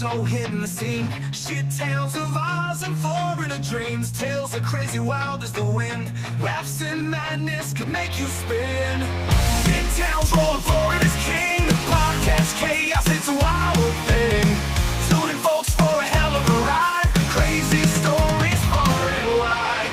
so hitting the scene. Shit tales of Oz and foreigner dreams. Tales are crazy wild as the wind. Raps and madness could make you spin. Big towns rolling forward as king. Podcast chaos, it's a wild thing. Tuning folks for a hell of a ride. Crazy stories far and wide.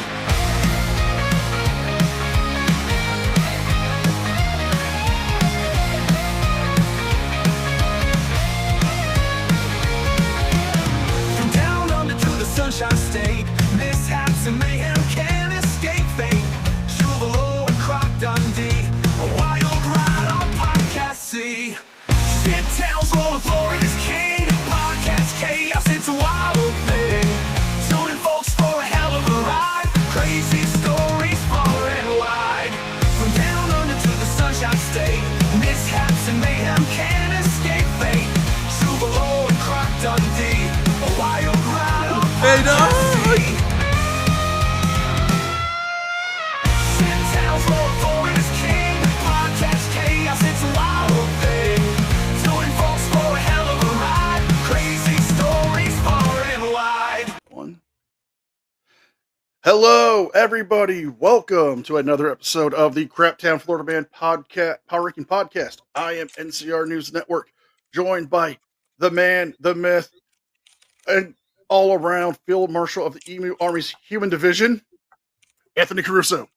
From down under to the Sunshine State, mishaps and mayhem can't escape fate. Chuvalo and Croc Dundee, a wild ride on Podcast C. Shit tales rolling Florida's king. Podcast chaos, it's a wild thing. Tuning folks for a hell of a ride. Crazy stories far and wide. From down under to the Sunshine State, mishaps and mayhem can't escape fate. Chuvalo and Croc Dundee, a wild ride on Podcast C. Shit tales rolling Florida's king. Podcast chaos, it's a wild thing. Tuning folks for a hell of a ride. Crazy stories far and wide. One. Hello, everybody. Welcome to another episode of the Craptown Florida Band Podcast, Power Ranking Podcast. I am NCR News Network, joined by the man, the myth, and all-around Field Marshal of the Emu Army's Human Division, Anthony Caruso.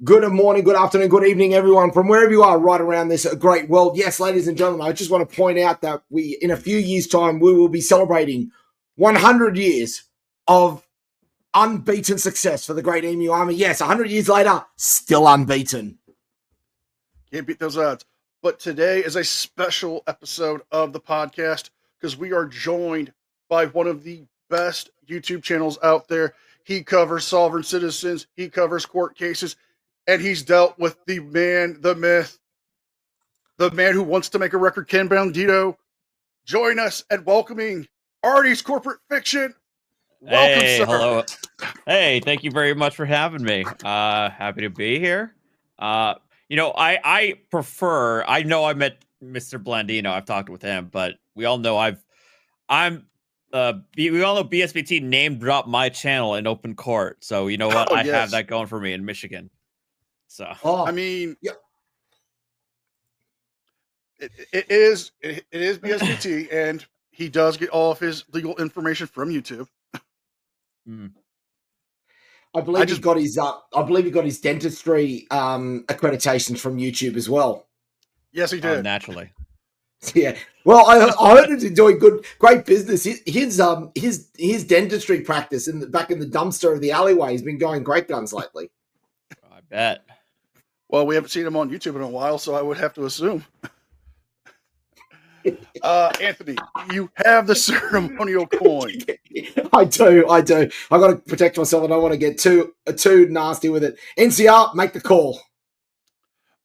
Good morning, good afternoon, good evening, everyone, from wherever you are right around this great world. Yes, ladies and gentlemen, I just want to point out that in a few years' time, we will be celebrating 100 years of unbeaten success for the great Emu Army. Yes, 100 years later, still unbeaten. Can't beat those odds. But today is a special episode of the podcast because we are joined by one of the best YouTube channels out there. He covers sovereign citizens, he covers court cases, and he's dealt with the man, the myth, the man who wants to make a record, Ken Bandito. Join us at welcoming Arty's Corporate Fiction. Welcome, Hey, sir. hello. Hey, thank you very much for having me. Happy to be here. I know I met Mr. Blandino. I've talked with him, but we all know we all know BSBT name dropped my channel in open court. So you know what? I have that going for me in Michigan. So I mean, yeah. It is BSBT, and he does get all of his legal information from YouTube. I believe he got his dentistry accreditations from YouTube as well. Yes, he did. Naturally. Yeah. Well, I heard he's doing great business. His dentistry practice back in the dumpster of the alleyway has been going great guns lately. I bet. Well, we haven't seen him on YouTube in a while, so I would have to assume. Anthony, you have the ceremonial coin. I do. I got to protect myself. I don't want to get too nasty with it. NCR, make the call.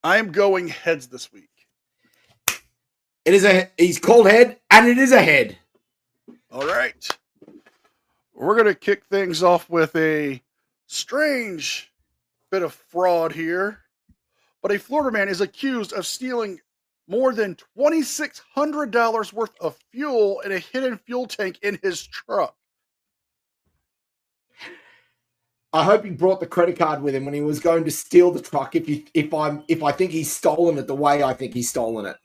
I am going heads this week. He's called head, and it is a head. All right. We're going to kick things off with a strange bit of fraud here. But a Florida man is accused of stealing more than $2,600 worth of fuel in a hidden fuel tank in his truck. I hope he brought the credit card with him when he was going to steal the truck. If I think he's stolen it the way I think he's stolen it.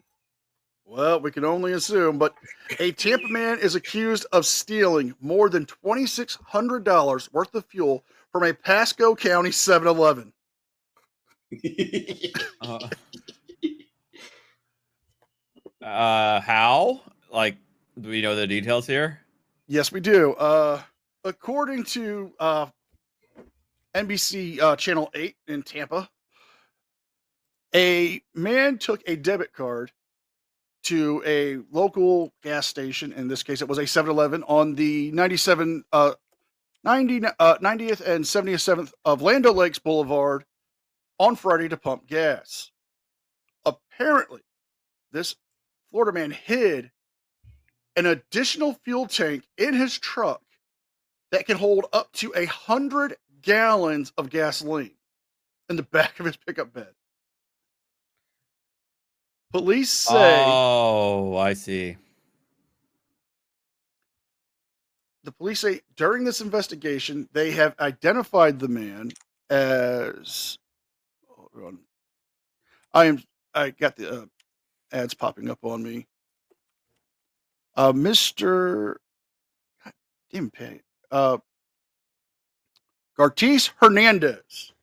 Well, we can only assume, but a Tampa man is accused of stealing more than $2,600 worth of fuel from a Pasco County 7-Eleven. How? Like, do we know the details here? Yes, we do. According to NBC Channel 8 in Tampa, a man took a debit card to a local gas station. In this case, it was a 7-Eleven on the 90th and 77th of Land O'Lakes Boulevard on Friday to pump gas. Apparently, this Florida man hid an additional fuel tank in his truck that can hold up to 100 gallons of gasoline in the back of his pickup bed. Police say... Oh, I see. the police say during this investigation, they have identified the man as. Hold on. I got the ads popping up on me. Mr. God damn pay. Gartis Hernandez,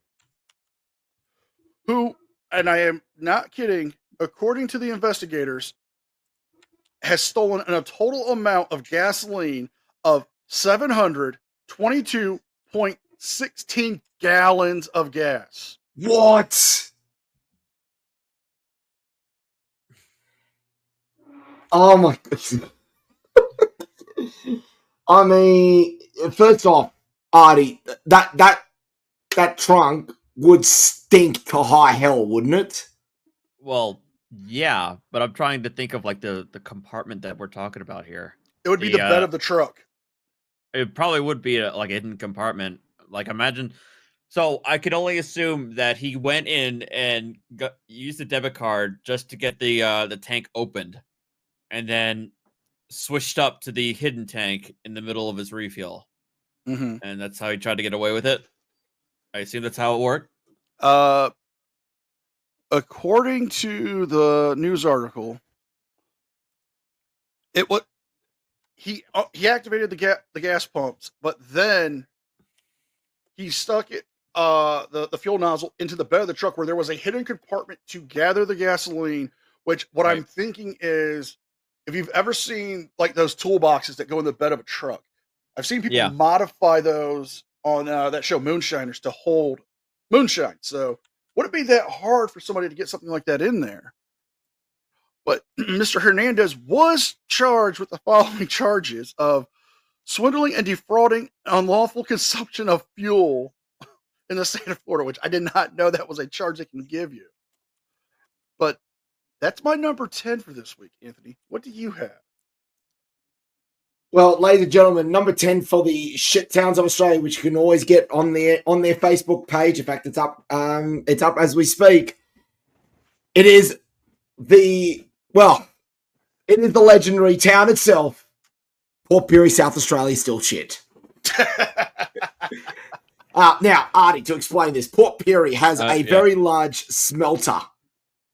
who, and I am not kidding, according to the investigators, has stolen a total amount of gasoline of 722.16 gallons of gas. What? Oh my God. I mean, first off, Arty, that trunk would stink to high hell, wouldn't it? Well, yeah, but I'm trying to think of like the compartment that we're talking about here. It would be the bed of the truck. It probably would be like a hidden compartment. Like imagine. So I could only assume that he went in and used the debit card just to get the tank opened, and then switched up to the hidden tank in the middle of his refuel, Mm-hmm. and that's how he tried to get away with it. I assume that's how it worked. According to the news article, it was he activated the gas pumps, but then he stuck it the fuel nozzle into the bed of the truck where there was a hidden compartment to gather the gasoline. Which what I'm thinking is, if you've ever seen like those toolboxes that go in the bed of a truck, I've seen people modify those on that show Moonshiners to hold moonshine. So would it be that hard for somebody to get something like that in there? But Mr. Hernandez was charged with the following charges of swindling and defrauding unlawful consumption of fuel in the state of Florida, which I did not know that was a charge they can give you. But that's my number 10 for this week, Anthony. What do you have? Well, ladies and gentlemen, number 10 for the shit towns of Australia, which you can always get on their Facebook page. In fact, it's up as we speak. It is the legendary town itself. Port Pirie, South Australia, is still shit. Now, Arty, to explain this, Port Pirie has a very large smelter.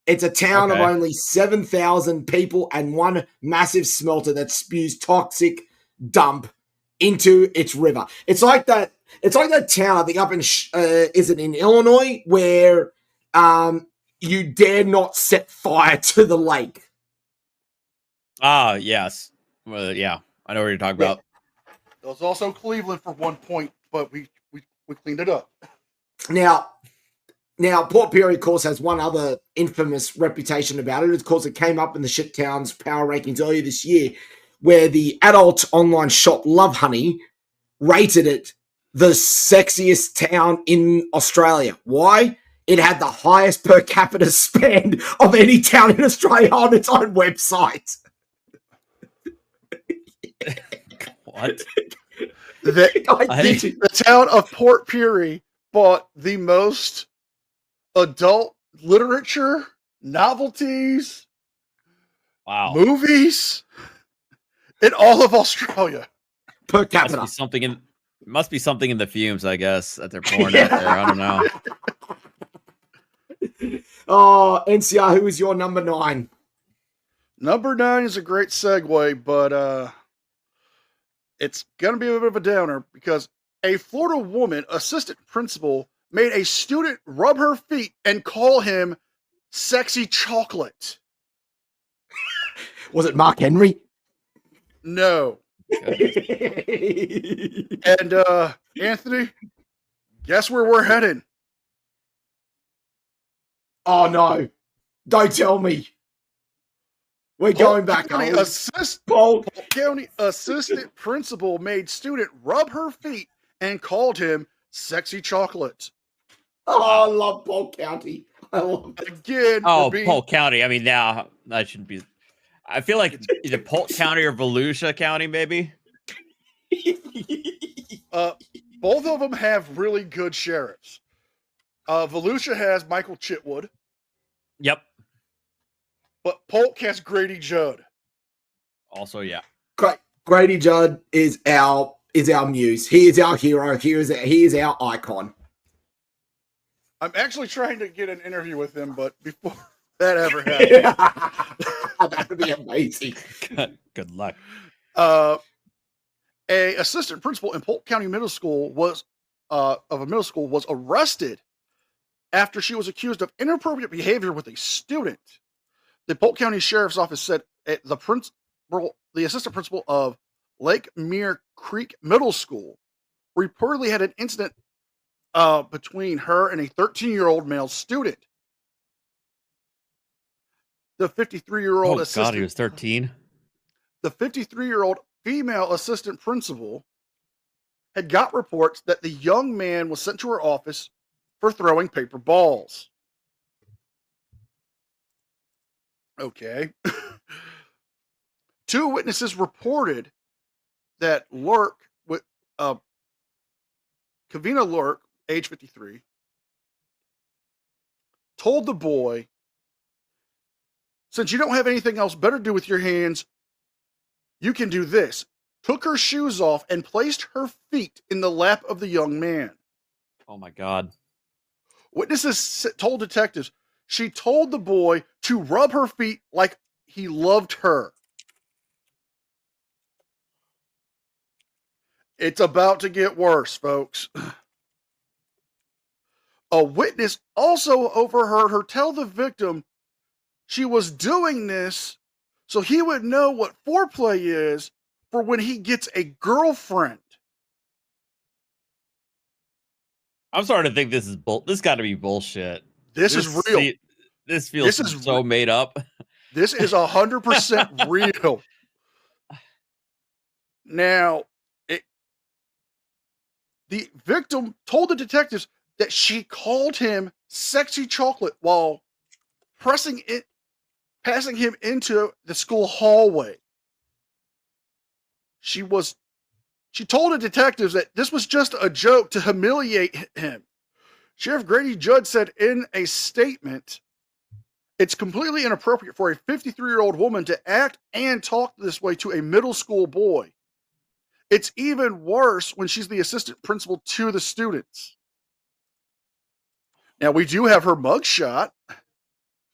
It's a town of only 7,000 people and one massive smelter that spews toxic dump into its river. It's like that town, I think, up in is it in Illinois, where you dare not set fire to the lake. Ah, yes. Well, yeah, I know what you're talking about. It was also Cleveland for 1 point, but we cleaned it up. Now, Port Pirie, of course, has one other infamous reputation about it. Of course, it came up in the Shit Towns Power Rankings earlier this year, where the adult online shop Love Honey rated it the sexiest town in Australia. Why? It had the highest per capita spend of any town in Australia on its own website. What? The town of Port Pirie bought the most adult literature, novelties, movies in all of Australia per capita. Must be something in the fumes, I guess, that they're pouring out there. I don't know. Oh, NCR, who is your number 9? Number 9 is a great segue, but it's going to be a bit of a downer because a Florida woman, assistant principal, made a student rub her feet and call him sexy chocolate. Was it Mark Henry? No. And Anthony, guess where we're headed? Oh no. Don't tell me. We're going back. Polk County assistant principal made student rub her feet and called him sexy chocolate. Oh, I love Polk County. I love it. Again. Polk County. I mean, now that shouldn't be. I feel like either Polk County or Volusia County, maybe. Both of them have really good sheriffs. Volusia has Michael Chitwood. Yep. But Polk has Grady Judd. Also, yeah. Grady Judd is our is our muse. He is our hero. He is our icon. I'm actually trying to get an interview with him, but before that ever happened, That would be amazing. Good luck. a assistant principal in Polk County Middle School was arrested after she was accused of inappropriate behavior with a student. The Polk County Sheriff's Office said the assistant principal of Lake Mere Creek Middle School reportedly had an incident between her and a 13-year-old male student. The 53-year-old assistant. God, he was 13. The 53-year-old female assistant principal had got reports that the young man was sent to her office for throwing paper balls. Okay. Two witnesses reported that Kavina Lurk, age 53, told the boy, "Since you don't have anything else better to do with your hands, you can do this." Took her shoes off and placed her feet in the lap of the young man. Oh my God. Witnesses told detectives she told the boy to rub her feet like he loved her. It's about to get worse, folks. A witness also overheard her tell the victim she was doing this so he would know what foreplay is for when he gets a girlfriend. I'm starting to think this is this got to be bullshit. This is real. This feels so made up. This is 100% real. Now, the victim told the detectives that she called him sexy chocolate while passing him into the school hallway. She told the detectives that this was just a joke to humiliate him. Sheriff Grady Judd said in a statement, "It's completely inappropriate for a 53-year-old woman to act and talk this way to a middle school boy. It's even worse when she's the assistant principal to the students." Now, we do have her mugshot.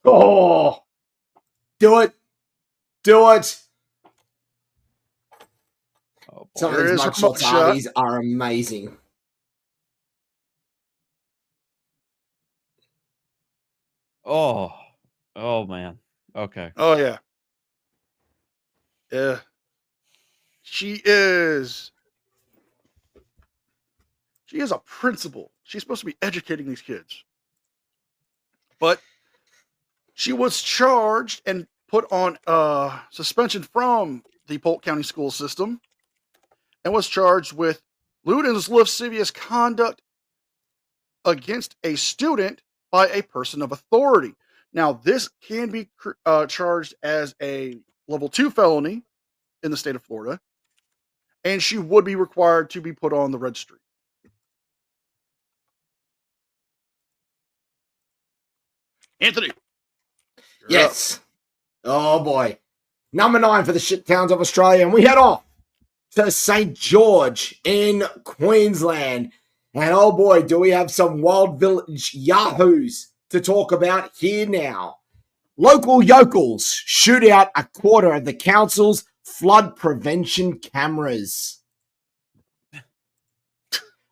Oh, do it. Do it. Oh, Some of There these is her mugshots, mugshot. Arties, are amazing. oh man. Okay. Oh, yeah. Yeah. She is a principal. She's supposed to be educating these kids. But she was charged and put on suspension from the Polk County school system and was charged with lewd and lascivious conduct against a student by a person of authority. Now, this can be charged as a level 2 felony in the state of Florida, and she would be required to be put on the registry. Anthony. you're up. Yes. Oh, boy. Number 9 for the shit towns of Australia. And we head off to St. George in Queensland. And oh, boy, do we have some wild village yahoos to talk about here now. Local yokels shoot out a quarter of the council's flood prevention cameras.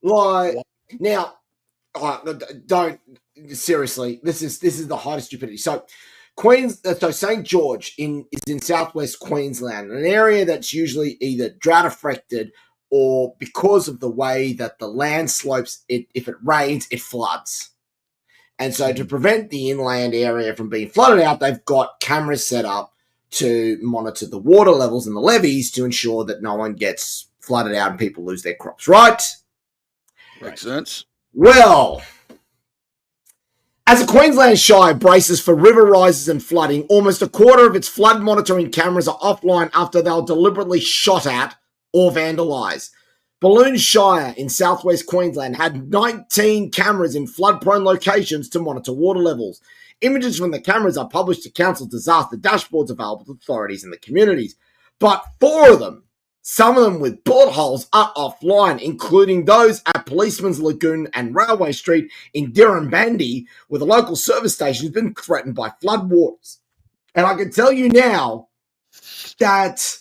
Like, now, don't, seriously, this is the height of stupidity. So St. George is in southwest Queensland, an area that's usually either drought affected or because of the way that the land slopes, if it rains, it floods. And so to prevent the inland area from being flooded out, they've got cameras set up to monitor the water levels in the levees to ensure that no one gets flooded out and people lose their crops, right? Makes sense. Well, as the Queensland Shire braces for river rises and flooding, almost a quarter of its flood monitoring cameras are offline after they were deliberately shot at or vandalised. Balloon Shire in southwest Queensland had 19 cameras in flood-prone locations to monitor water levels. Images from the cameras are published to council disaster dashboards available to authorities in the communities. But 4 of them some of them with bullet holes, are offline, including those at Policeman's Lagoon and Railway Street in Dirranbandi, where the local service station has been threatened by floodwaters. And I can tell you now that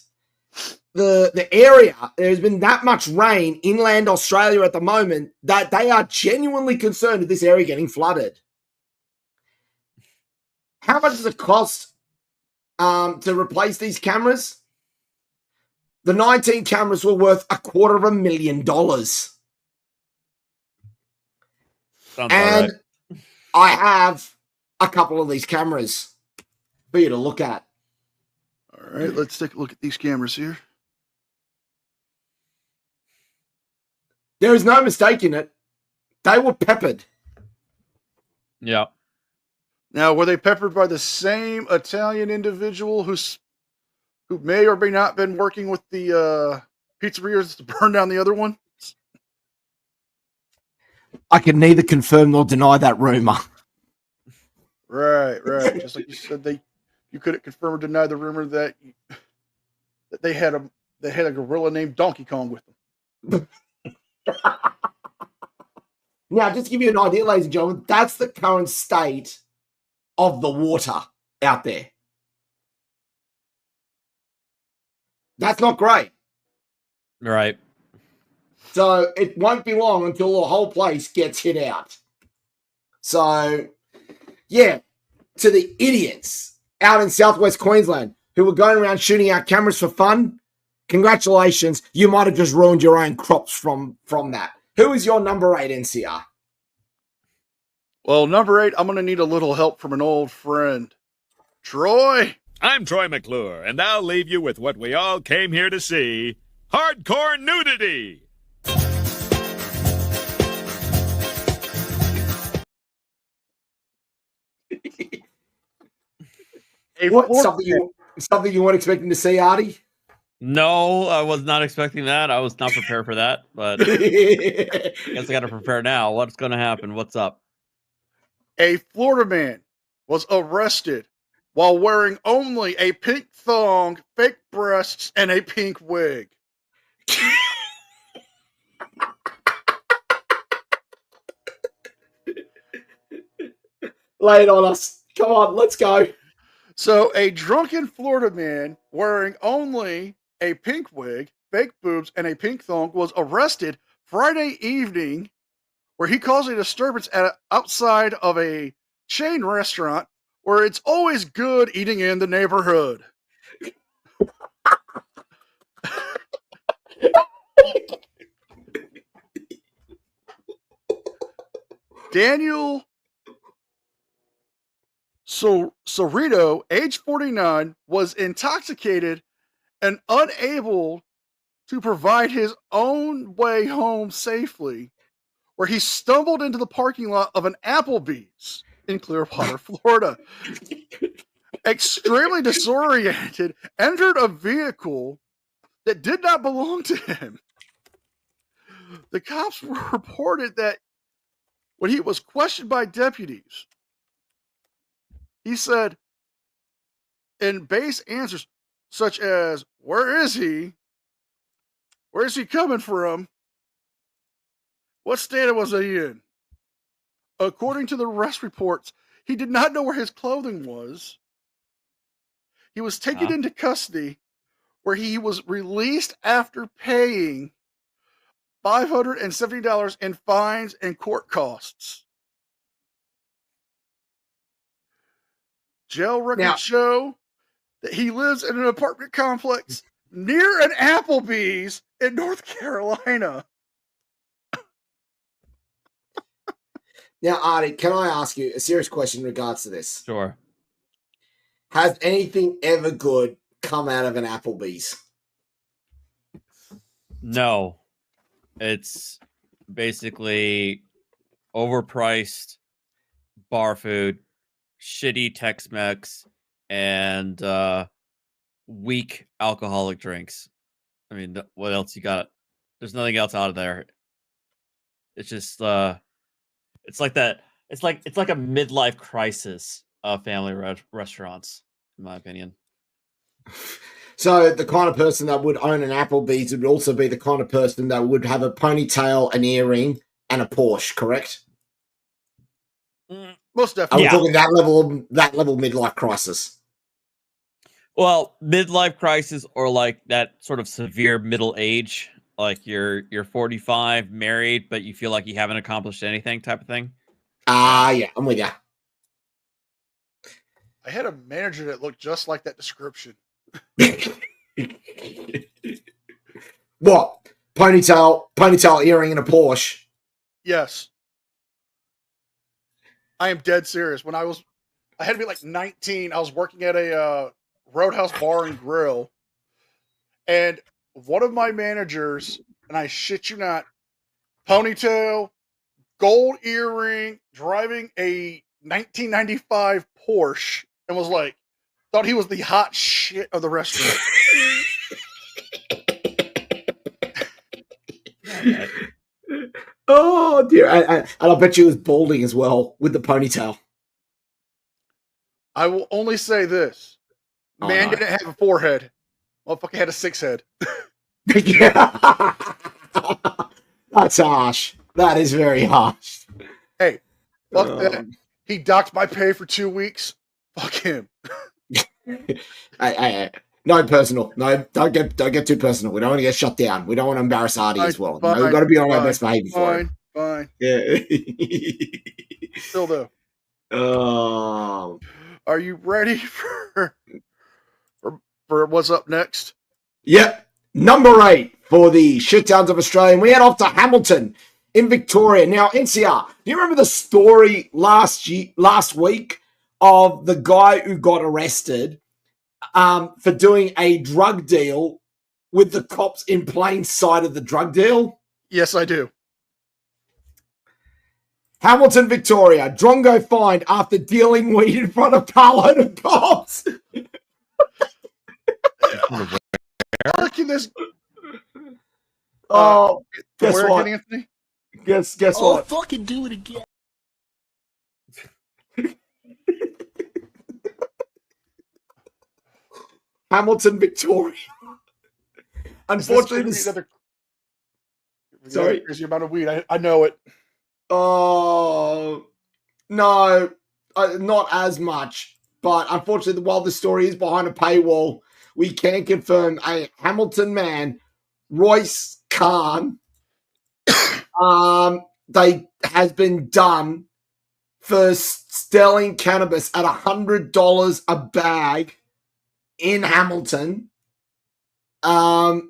the area, there's been that much rain inland Australia at the moment that they are genuinely concerned with this area getting flooded. How much does it cost to replace these cameras? The 19 cameras were worth $250,000. Sounds And right. I have a couple of these cameras for you to look at. All right, let's take a look at these cameras here. There is no mistaking it. They were peppered. Yeah. Now, were they peppered by the same Italian individual who may or may not been working with the pizzerias to burn down the other one? I can neither confirm nor deny that rumor. Right. Just like you said, you couldn't confirm or deny the rumor that they had a gorilla named Donkey Kong with them. Now, just to give you an idea, ladies and gentlemen, that's the current state of the water out there. That's not great. Right. So it won't be long until the whole place gets hit out. So, yeah, to the idiots out in southwest Queensland who were going around shooting out cameras for fun, congratulations. You might have just ruined your own crops from that. Who is your number 8 NCR? Well, number 8, I'm going to need a little help from an old friend. Troy! I'm Troy McClure, and I'll leave you with what we all came here to see. Hardcore nudity! What, something you weren't expecting to see, Arty? No, I was not expecting that. I was not prepared for that, but I guess I got to prepare now. What's going to happen? What's up? A Florida man was arrested while wearing only a pink thong, fake breasts, and a pink wig. Lay it on us. Come on, let's go. So, a drunken Florida man wearing only a pink wig, fake boobs, and a pink thong was arrested Friday evening, where he caused a disturbance outside of a chain restaurant where it's always good eating in the neighborhood. Daniel Cerrito, age 49, was intoxicated and unable to provide his own way home safely, where he stumbled into the parking lot of an Applebee's in Clearwater, Florida. Extremely disoriented, entered a vehicle that did not belong to him. The cops reported that when he was questioned by deputies, he said in base answers such as, "Where is he? Where is he coming from? What state was he in?" According to the arrest reports, he did not know where his clothing was. He was taken into custody, where he was released after paying $570 in fines and court costs. Jail records show that he lives in an apartment complex near an Applebee's in North Carolina. Now, Arty, can I ask you a serious question in regards to this? Sure. Has anything ever good come out of an Applebee's? No. It's basically overpriced bar food, shitty Tex-Mex, and weak alcoholic drinks. I mean, what else you got? There's nothing else out of there. It's just it's like that. It's like a midlife crisis of family restaurants, in my opinion. So the kind of person that would own an Applebee's would also be the kind of person that would have a ponytail, an earring, and a Porsche, correct? Most Are definitely. we Yeah. talking that level midlife crisis? Well, midlife crisis or like that sort of severe middle age, like you're 45, married, but you feel like you haven't accomplished anything type of thing. Yeah, I'm with you. I had a manager that looked just like that description. What? Ponytail, earring, and a Porsche. Yes. I am dead serious. When I had to be like 19. I was working at a Roadhouse Bar and Grill, and one of my managers, and I shit you not, ponytail, gold earring, driving a 1995 Porsche, and was like, thought he was the hot shit of the restaurant. Oh dear! And I bet you was balding as well with the ponytail. I will only say this: Oh, man no. didn't have a forehead. Motherfucker had a 6 head. Yeah. That's harsh. That is very harsh. Hey, fuck that. Um, He docked my pay for 2 weeks. Fuck him. No personal. No, don't get too personal. We don't want to get shut down. We don't want to embarrass Arty as well. Fine, We've got to be on our fine, best behavior for it. Fine. Yeah. Still though. Oh. Are you ready for what's up next? Yep. Number 8 for the shitdowns of Australia. And we head off to Hamilton in Victoria. Now, NCR, do you remember the story last week of the guy who got arrested for doing a drug deal with the cops in plain sight of the drug deal? Yes, I do. Hamilton, Victoria. Drongo fined after dealing weed in front of carload of cops. Look at this. Oh, guess Where what? again, Anthony? Guess Oh, what? fucking do it again. Hamilton, Victoria. Unfortunately, Is this gonna be Sorry? another crazy amount of weed. I know it. Oh, no, not as much. But unfortunately, while the story is behind a paywall, we can confirm a Hamilton man, Royce Khan, they has been done for selling cannabis at $100 a bag in Hamilton. And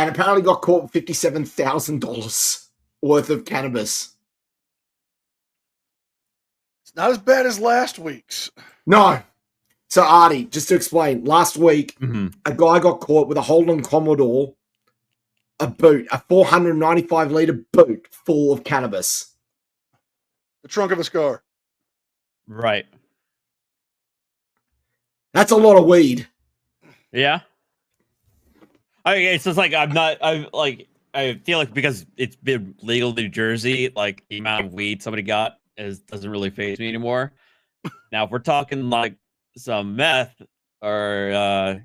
apparently got caught with $57,000 worth of cannabis. It's not as bad as last week's. No. So, Arty, just to explain, last week, a guy got caught with a Holden Commodore, a boot, a 495-litre boot full of cannabis. The trunk of his car. Right. That's a lot of weed. Yeah. It's just like I feel like because it's been legal in New Jersey, like the amount of weed somebody got doesn't really faze me anymore. Now, if we're talking like some meth or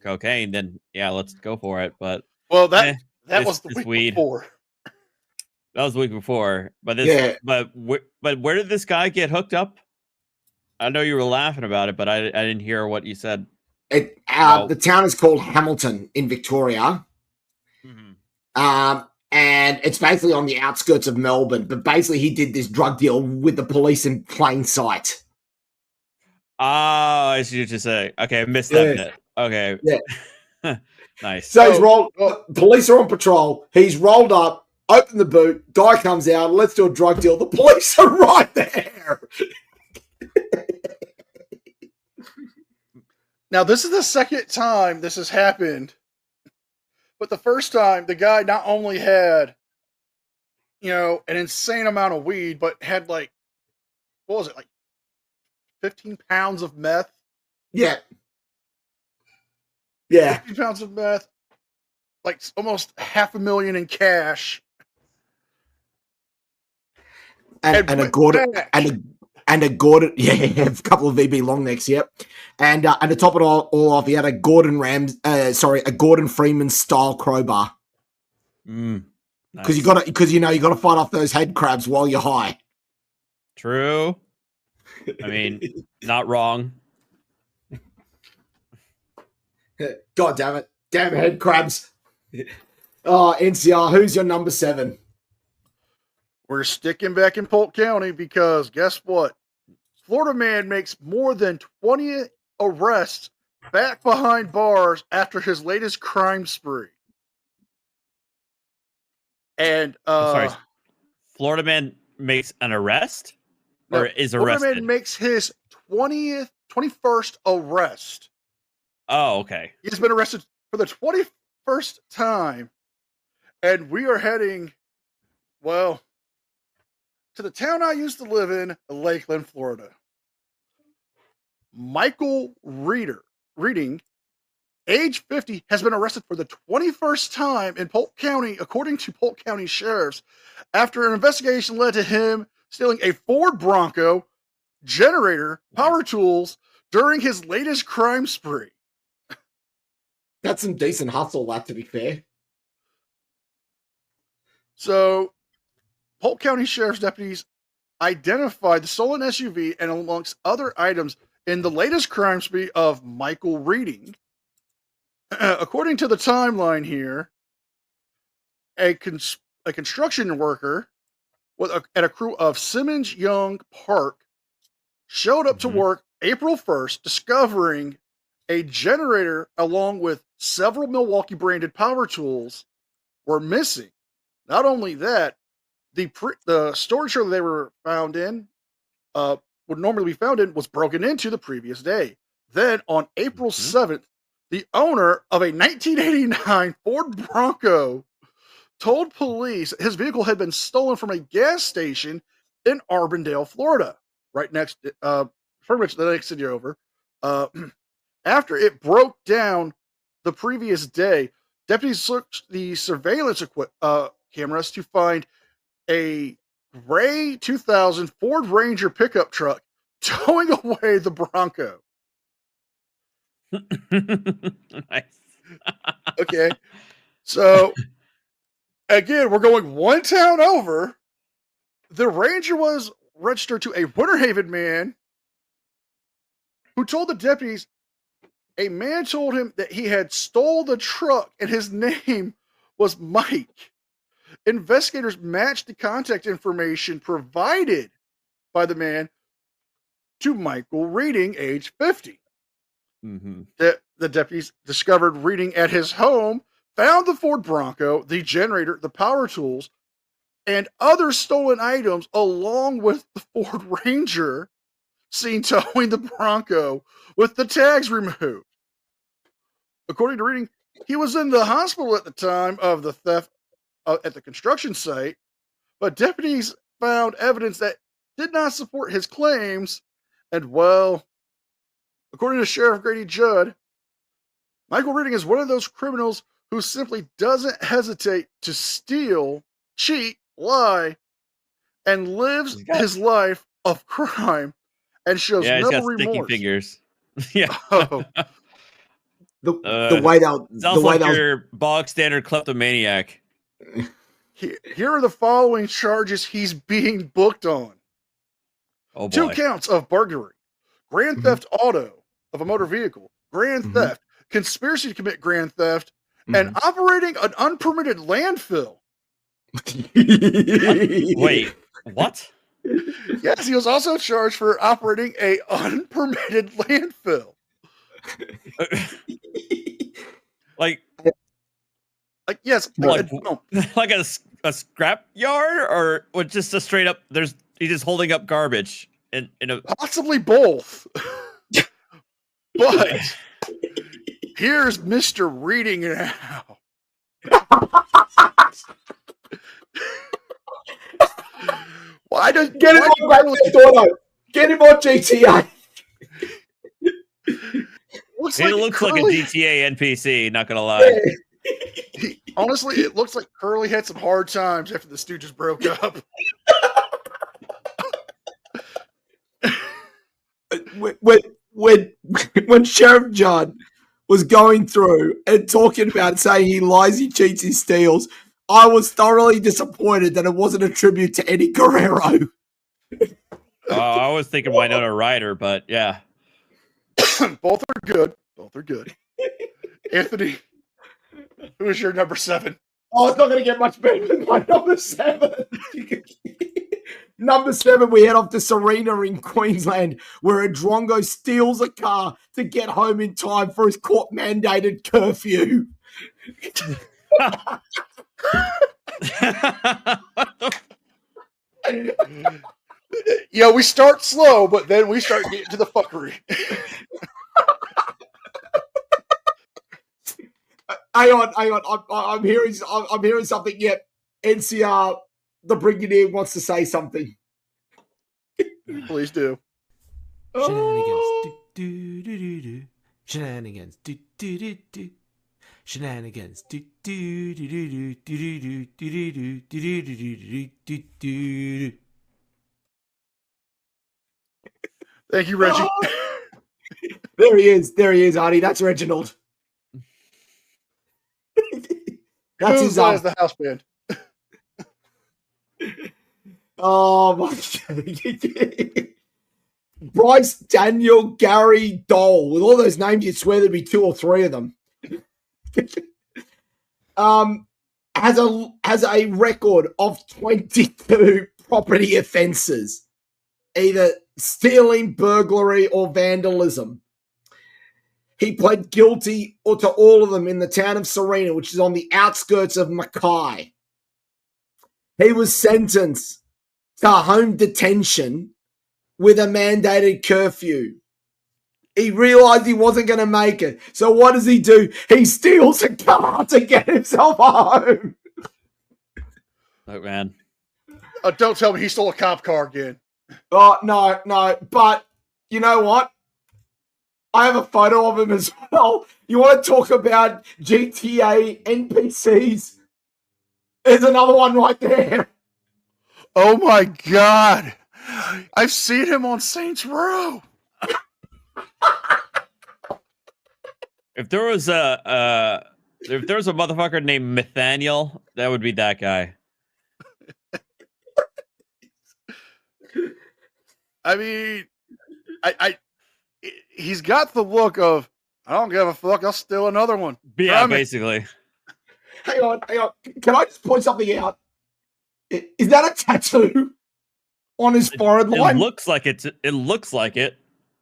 cocaine, then yeah, let's go for it. But Well, that this- was the this week weed. before. that was the week before. But Yeah. but where did this guy get hooked up? I know you were laughing about it, but I didn't hear what you said. The town is called Hamilton in Victoria. And it's basically on the outskirts of Melbourne. But basically, he did this drug deal with the police in plain sight. Oh, I see what you're saying. Okay, I missed that bit. Okay. Yeah. Nice. So he's rolled. Police are on patrol. He's rolled up, opened the boot. Guy comes out. Let's do a drug deal. The police are right there. Now, this is the second time this has happened. But the first time, the guy not only had, an insane amount of weed, but had what was it, 15 pounds of meth? Yeah. Yeah. 15 pounds of meth, almost $500,000 in cash. And a and a Gordon, a couple of VB long necks, yep. And to top it all off, he had a Gordon Freeman style crowbar. Nice. Because you gotta fight off those head crabs while you're high. True. I mean, not wrong. God damn it. Damn head crabs. Oh, NCR, who's your number 7? We're sticking back in Polk County because guess what? Florida man makes more than 20 arrests back behind bars after his latest crime spree. And I'm sorry. Florida man makes an arrest? Or is arrested? Florida man makes his 21st arrest. Oh, okay. He's been arrested for the 21st time. And we are heading, well, to the town I used to live in, Lakeland, Florida. Michael Reading, age 50, has been arrested for the 21st time in Polk County, according to Polk County sheriffs, after an investigation led to him stealing a Ford Bronco, generator, power tools during his latest crime spree. That's some decent hustle, that, to be fair. So, Polk County Sheriff's deputies identified the stolen SUV and amongst other items in the latest crime spree of Michael Reading. According to the timeline here, a construction worker at a crew of Simmons Young Park showed up to work April 1st, discovering a generator along with several Milwaukee branded power tools were missing. Not only that, the storage trailer they were found in, would normally be found in, was broken into the previous day. Then on April 7th, the owner of a 1989 Ford Bronco told police his vehicle had been stolen from a gas station in Arbondale, Florida, right next, pretty much the next city over. After it broke down the previous day, deputies searched the surveillance cameras to find a gray 2000 Ford Ranger pickup truck towing away the Bronco. Nice. Okay. So, again, we're going one town over. The Ranger was registered to a Winter Haven man who told the deputies a man told him that he had stole the truck and his name was Mike. Investigators matched the contact information provided by the man to Michael Reading, age 50. The deputies discovered Reading at his home, found the Ford Bronco, the generator, the power tools, and other stolen items, along with the Ford Ranger seen towing the Bronco with the tags removed. According to Reading, he was in the hospital at the time of the theft at the construction site, but deputies found evidence that did not support his claims. And, well, according to Sheriff Grady Judd, Michael Reading is one of those criminals who simply doesn't hesitate to steal, cheat, lie, and lives his life of crime and shows no remorse. Sticky fingers. Yeah. Oh. The way they'll Sounds like your bog standard kleptomaniac. Here are the following charges he's being booked on. Oh, boy. 2 counts of burglary, grand theft auto of a motor vehicle, grand theft, conspiracy to commit grand theft, and operating an unpermitted landfill. Wait, what? Yes, he was also charged for operating a unpermitted landfill. Like yes, like a scrap yard, or just a straight up? He's just holding up garbage in a possibly both. But here's Mr. Reading now. Why does get him on Grand Theft Auto? Get him on GTA. It looks like a GTA NPC, not gonna lie. Honestly, it looks like Curly had some hard times after the Stooges broke up. when Sheriff John was going through and talking about saying he lies, he cheats, he steals, I was thoroughly disappointed that it wasn't a tribute to Eddie Guerrero. I was thinking Winona Ryder, but yeah. Both are good. Both are good. Anthony, who is your number 7? Oh, it's not going to get much better than my number 7. Number 7, we head off to Serena in Queensland, where a drongo steals a car to get home in time for his court-mandated curfew. Yeah, we start slow, but then we start getting to the fuckery. Hang on. I'm hearing something. Yep, NCR, the Brigadier wants to say something. Please do. Shenanigans. Shenanigans. Thank you, Reggie. There he is, Arty. That's Reginald. That's his as the house band. Oh my God. Bryce, Daniel, Gary, Dole. With all those names, you'd swear there'd be 2 or 3 of them. Has a record of 22 property offences, either stealing, burglary, or vandalism. He pled guilty to all of them in the town of Serena, which is on the outskirts of Mackay. He was sentenced to home detention with a mandated curfew. He realized he wasn't going to make it. So what does he do? He steals a car to get himself home. Look, man. Don't tell me he stole a cop car again. Oh, no. But you know what? I have a photo of him as well. You want to talk about GTA NPCs? There's another one right there. Oh my God. I've seen him on Saints Row. If there was a motherfucker named Nathaniel, that would be that guy. I mean, he's got the look of, I don't give a fuck, I'll steal another one. Yeah, basically. Hang on. Can I just point something out? Is that a tattoo on his forehead line? It looks like it.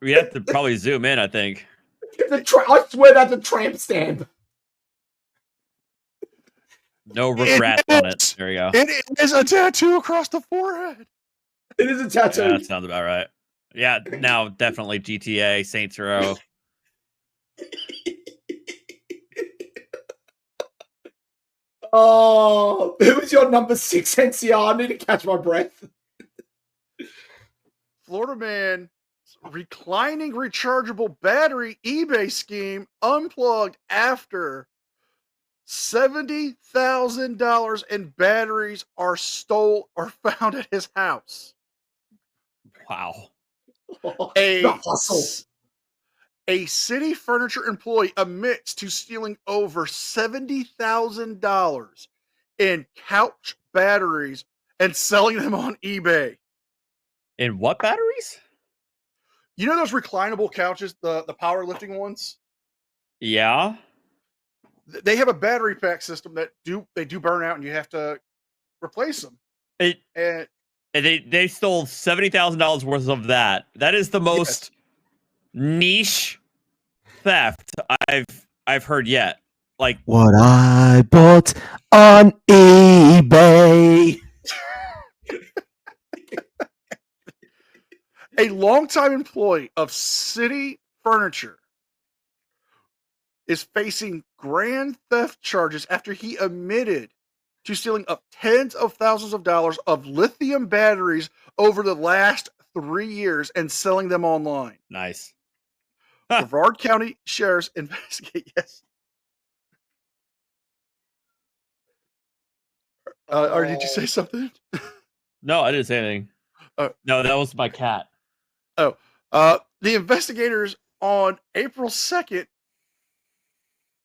We have to probably zoom in, I think. I swear that's a tramp stamp. No regrets on it. There you go. It is a tattoo across the forehead. It is a tattoo. Yeah, that sounds about right. Yeah, now definitely GTA, Saints Row. Oh, who was your number 6 NCR? I need to catch my breath. Florida man, reclining rechargeable battery eBay scheme unplugged after $70,000 in batteries are found at his house. Wow. The hustle. A city furniture employee admits to stealing over $70,000 in couch batteries and selling them on eBay. In what batteries? You know those reclinable couches, the powerlifting ones? Yeah. They have a battery pack system that do burn out and you have to replace them. And they stole $70,000 worth of that. That is the most niche theft I've heard yet. Like what I bought on eBay. A longtime employee of City Furniture is facing grand theft charges after he admitted to stealing up tens of thousands of dollars of lithium batteries over the last 3 years and selling them online. nice. Brevard County Sheriff's investigate. Yes. Or did you say something? No, I didn't say anything. No, that was my cat. The investigators on April 2nd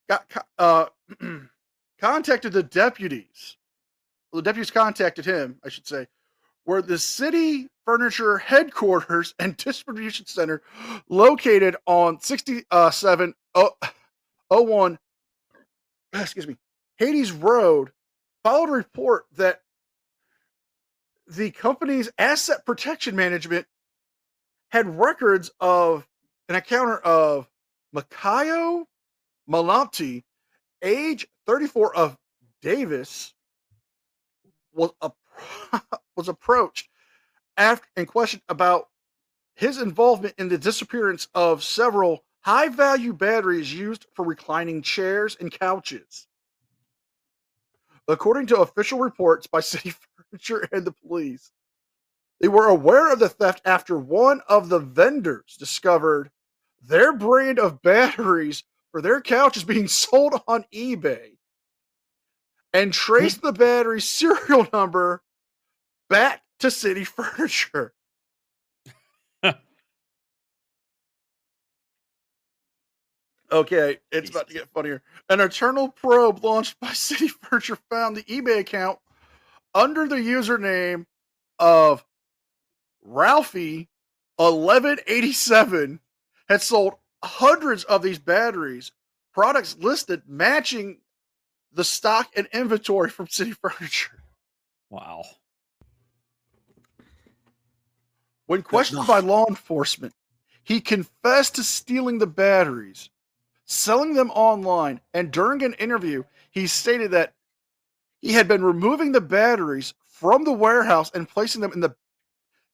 got contacted the deputies. Well, the deputies contacted him, I should say, where the city furniture headquarters and distribution center located on 6701 Hades Road followed a report that the company's asset protection management had records of an encounter of Makayo Malamti, age 34 of Davis, was approached after and questioned about his involvement in the disappearance of several high-value batteries used for reclining chairs and couches. According to official reports by City Furniture and the police, they were aware of the theft after one of the vendors discovered their brand of batteries for their couches being sold on eBay and traced the battery serial number back to City Furniture. Okay, it's about to get funnier. An internal probe launched by City Furniture found the eBay account under the username of Ralphie1187 had sold hundreds of these batteries, products listed matching the stock and inventory from City Furniture. Wow. When questioned by law enforcement, he confessed to stealing the batteries, selling them online, and during an interview, he stated that he had been removing the batteries from the warehouse and placing them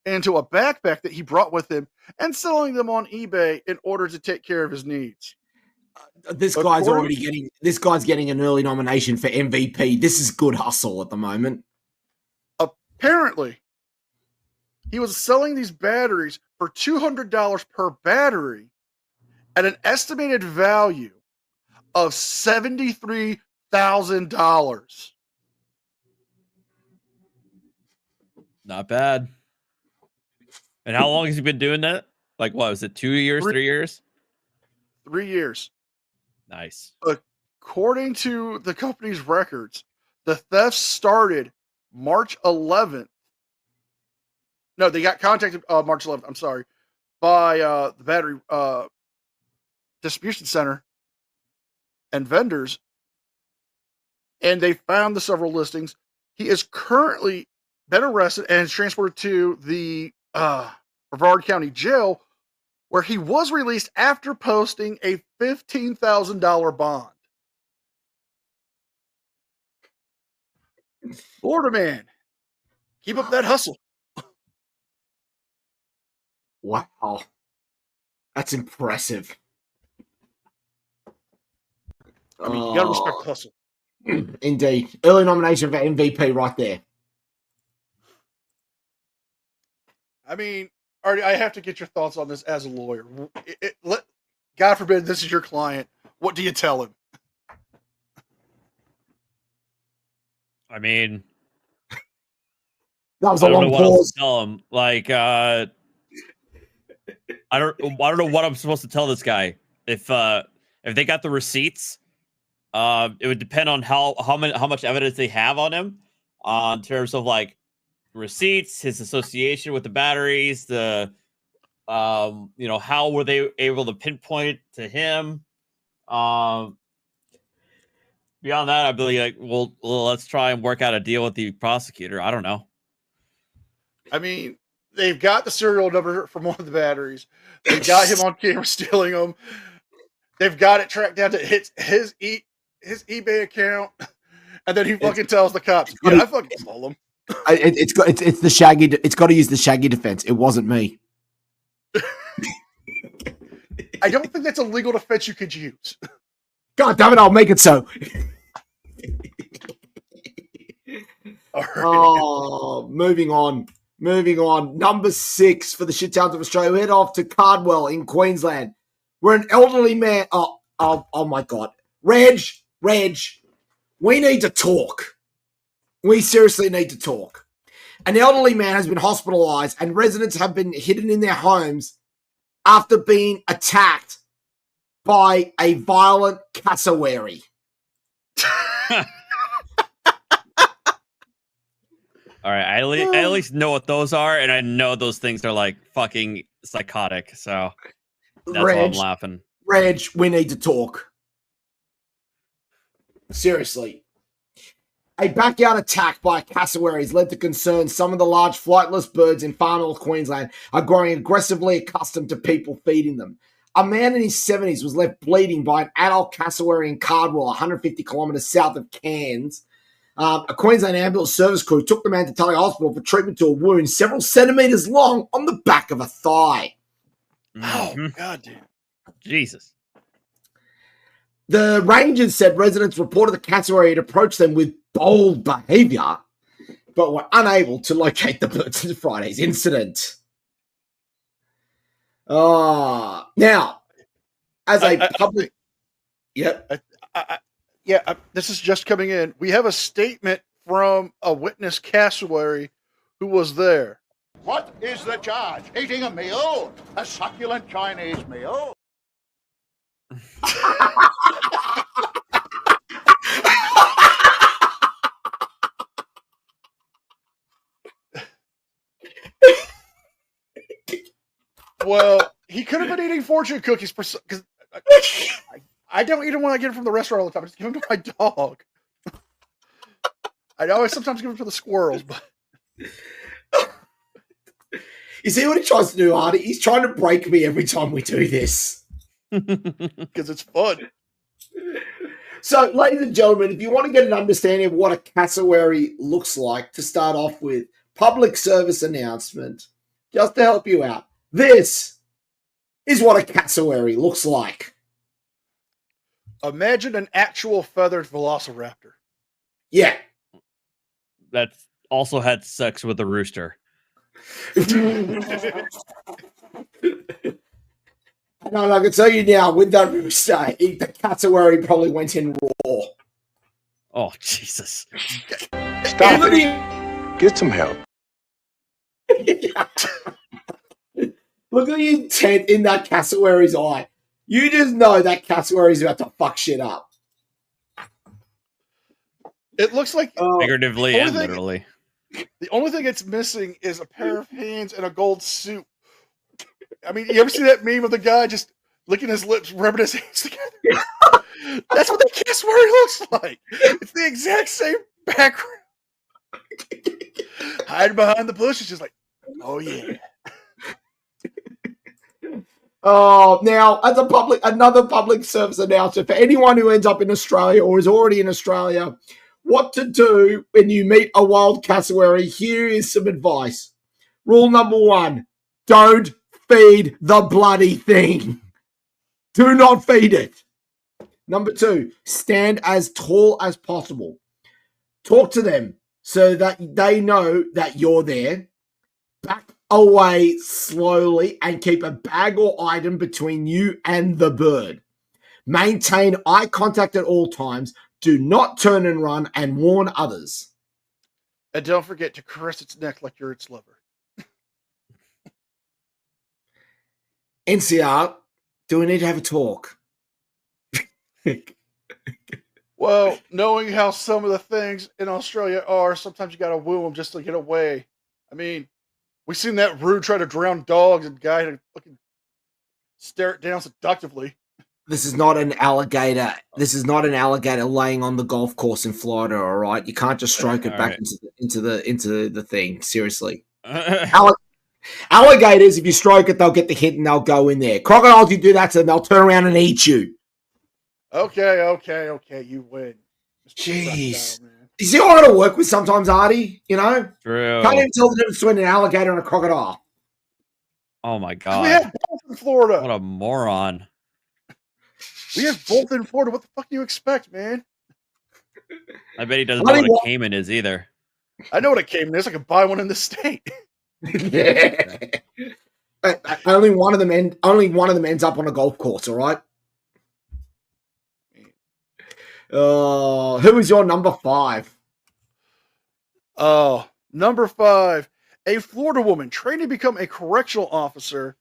into a backpack that he brought with him and selling them on eBay in order to take care of his needs. This guy's getting an early nomination for MVP. This is good hustle at the moment. Apparently, he was selling these batteries for $200 per battery at an estimated value of $73,000. Not bad. And how long has he been doing that? Like, what was it, 2 years, 3 years? 3 years. Nice. According to the company's records, the theft started March 11th. No, they got contacted March 11th, I'm sorry, by the battery distribution center and vendors, and they found the several listings. He is currently been arrested and is transported to the Brevard County Jail, where he was released after posting a $15,000 bond. Florida man, keep up that hustle. Wow. That's impressive. I mean, you gotta respect the hustle. Indeed. Early nomination for MVP right there. I mean, Arty, I have to get your thoughts on this as a lawyer. God forbid this is your client. What do you tell him? I mean, That was I a don't know long what else pause. to tell him. Like, I don't know what I'm supposed to tell this guy. If they got the receipts, it would depend on how much evidence they have on him, in terms of like receipts, his association with the batteries, the how were they able to pinpoint it to him. Beyond that, I'd be like, well, let's try and work out a deal with the prosecutor. I don't know. I mean, they've got the serial number from one of the batteries. They got him on camera stealing them. They've got it tracked down to his eBay account, and then he fucking tells the cops, "Yeah, I fucking stole them." It's the Shaggy. It's got to use the Shaggy defense. It wasn't me. I don't think that's a legal defense you could use. God damn it! I'll make it so. All right. Oh, moving on. Number 6 for the shit towns of Australia. We head off to Cardwell in Queensland, where an elderly man. Oh my God, Reg, we need to talk. We seriously need to talk. An elderly man has been hospitalized, and residents have been hidden in their homes after being attacked by a violent cassowary? All right, I at least know what those are, and I know those things are like fucking psychotic. So that's why I'm laughing. Reg, we need to talk. Seriously. A backyard attack by cassowaries led to concerns some of the large flightless birds in far north Queensland are growing aggressively accustomed to people feeding them. A man in his 70s was left bleeding by an adult cassowary in Cardwell, 150 kilometres south of Cairns. A Queensland ambulance service crew took the man to Tully Hospital for treatment to a wound several centimetres long on the back of a thigh. Oh, goddamn. Jesus. The rangers said residents reported the cassowary had approached them with bold behaviour, but were unable to locate the birds in Friday's incident. Now, as a public... Yep. This is just coming in. We have a statement from a witness cassowary who was there. What is the charge? Eating a meal? A succulent Chinese meal? Well, he could have been eating fortune cookies because I don't eat them when I get them from the restaurant all the time. I just give them to my dog. I know I sometimes give them to the squirrels, but you see what he tries to do, Arty? He's trying to break me every time we do this. Because it's fun. So, ladies and gentlemen, if you want to get an understanding of what a cassowary looks like, to start off with, public service announcement, just to help you out. This is what a cassowary looks like. Imagine an actual feathered velociraptor. Yeah. That's also had sex with a rooster. And I can tell you now, with that rooster, the cassowary probably went in raw. Oh, Jesus. Stop it. Get some help. Look at the intent in that cassowary's eye. You just know that cassowary's about to fuck shit up. It looks like Figuratively and literally. The only thing it's missing is a pair of hands and a gold suit. I mean, you ever see that meme of the guy just licking his lips, rubbing his hands together? That's what that cassowary looks like. It's the exact same background. Hiding behind the bushes, just like, oh yeah. Oh, now, as another public service announcement for anyone who ends up in Australia or is already in Australia, what to do when you meet a wild cassowary, here is some advice. Rule number 1, don't feed the bloody thing. Do not feed it. Number 2, stand as tall as possible. Talk to them so that they know that you're there. Back away slowly and keep a bag or item between you and the bird. Maintain eye contact at all times. Do not turn and run, and warn others. And don't forget to caress its neck like you're its lover. NCR, do we need to have a talk? Well, knowing how some of the things in Australia are, sometimes you gotta woo them just to get away. I mean, we seen that rude try to drown dogs and guy to fucking stare it down seductively. This is not an alligator. This is not an alligator laying on the golf course in Florida. All right, you can't just stroke it back into the thing. Seriously, alligators. If you stroke it, they'll get the hit and they'll go in there. Crocodiles, you do that to them, they'll turn around and eat you. Okay. You win. Jeez. You see what I got to work with sometimes, Arty? You know? True. Can't even tell the difference between an alligator and a crocodile. Oh, my We God. have both in Florida. What a moron. We have both in Florida. What the fuck do you expect, man? I bet he doesn't know what a caiman is either. I know what a caiman is. I could buy one in the state. Only one of them ends up on a golf course, all right? Who is your number 5? Number 5. A Florida woman trained to become a correctional officer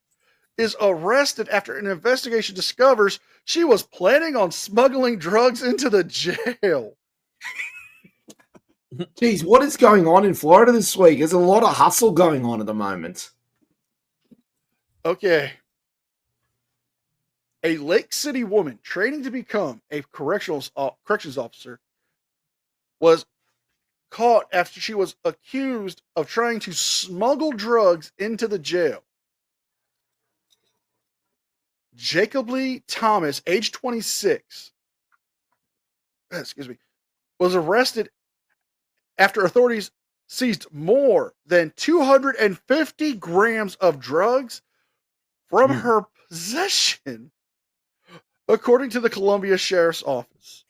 is arrested after an investigation discovers she was planning on smuggling drugs into the jail. Geez, what is going on in Florida this week? There's a lot of hustle going on at the moment. Okay. A Lake City woman training to become a corrections officer was caught after she was accused of trying to smuggle drugs into the jail. Jacob Lee Thomas, age 26, was arrested after authorities seized more than 250 grams of drugs from her possession, according to the Columbia Sheriff's Office.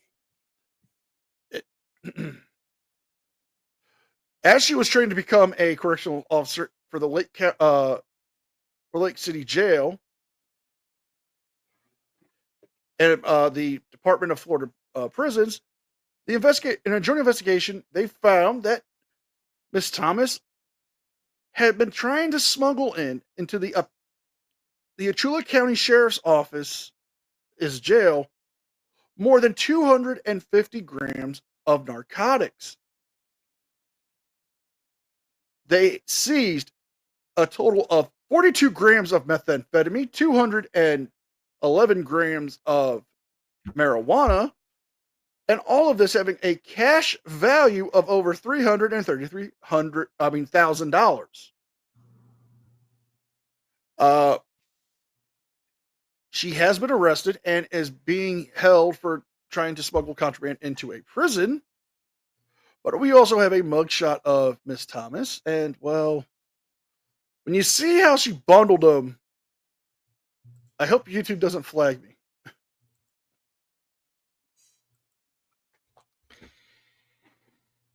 As she was trained to become a correctional officer for the Lake City Jail and the Department of Florida Prisons, in a joint investigation, they found that Miss Thomas had been trying to smuggle into the Alachua County Sheriff's Office's jail more than 250 grams of narcotics. They seized a total of 42 grams of methamphetamine, 211 grams of marijuana, and all of this having a cash value of over $333,000. She has been arrested and is being held for trying to smuggle contraband into a prison. But we also have a mugshot of Miss Thomas, and well, when you see how she bundled them, I hope YouTube doesn't flag me.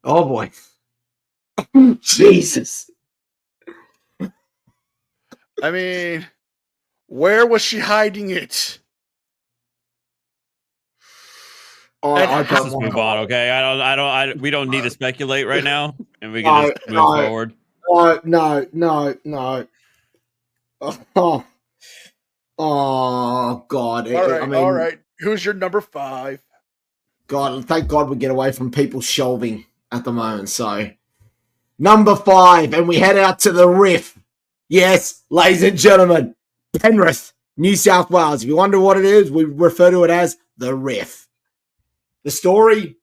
Oh boy. Jesus. I mean, where was she hiding it? Let's just move on, okay? We don't need to speculate right now, and we can just move forward. No. Oh, God. All right. Who's your number 5? God, thank God we get away from people shelving at the moment. So, number 5, and we head out to the Riff. Yes, ladies and gentlemen, Penrith, New South Wales. If you wonder what it is, we refer to it as the Riff. The story,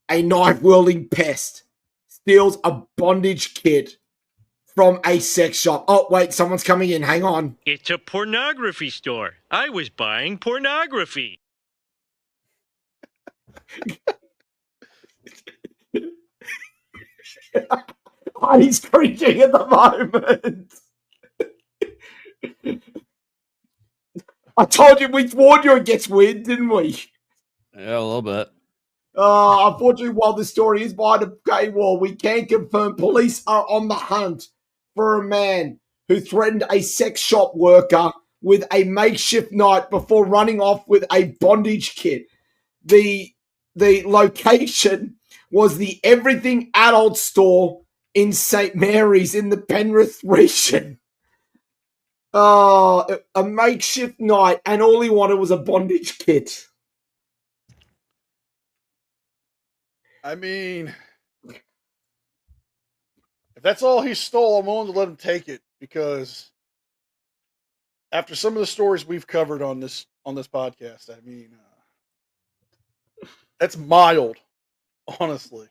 a knife-wielding pest steals a bondage kit from a sex shop. Oh, wait, someone's coming in. Hang on. It's a pornography store. I was buying pornography. He's cringing at the moment. I told you, we warned you it gets weird, didn't we? Yeah, a little bit. Unfortunately, while the story is behind a paywall, we can confirm police are on the hunt for a man who threatened a sex shop worker with a makeshift knife before running off with a bondage kit. The location was the Everything Adult store in St. Mary's in the Penrith region. A makeshift knife, and all he wanted was a bondage kit. I mean, if that's all he stole, I'm willing to let him take it, because after some of the stories we've covered on this podcast, I mean, that's mild, honestly.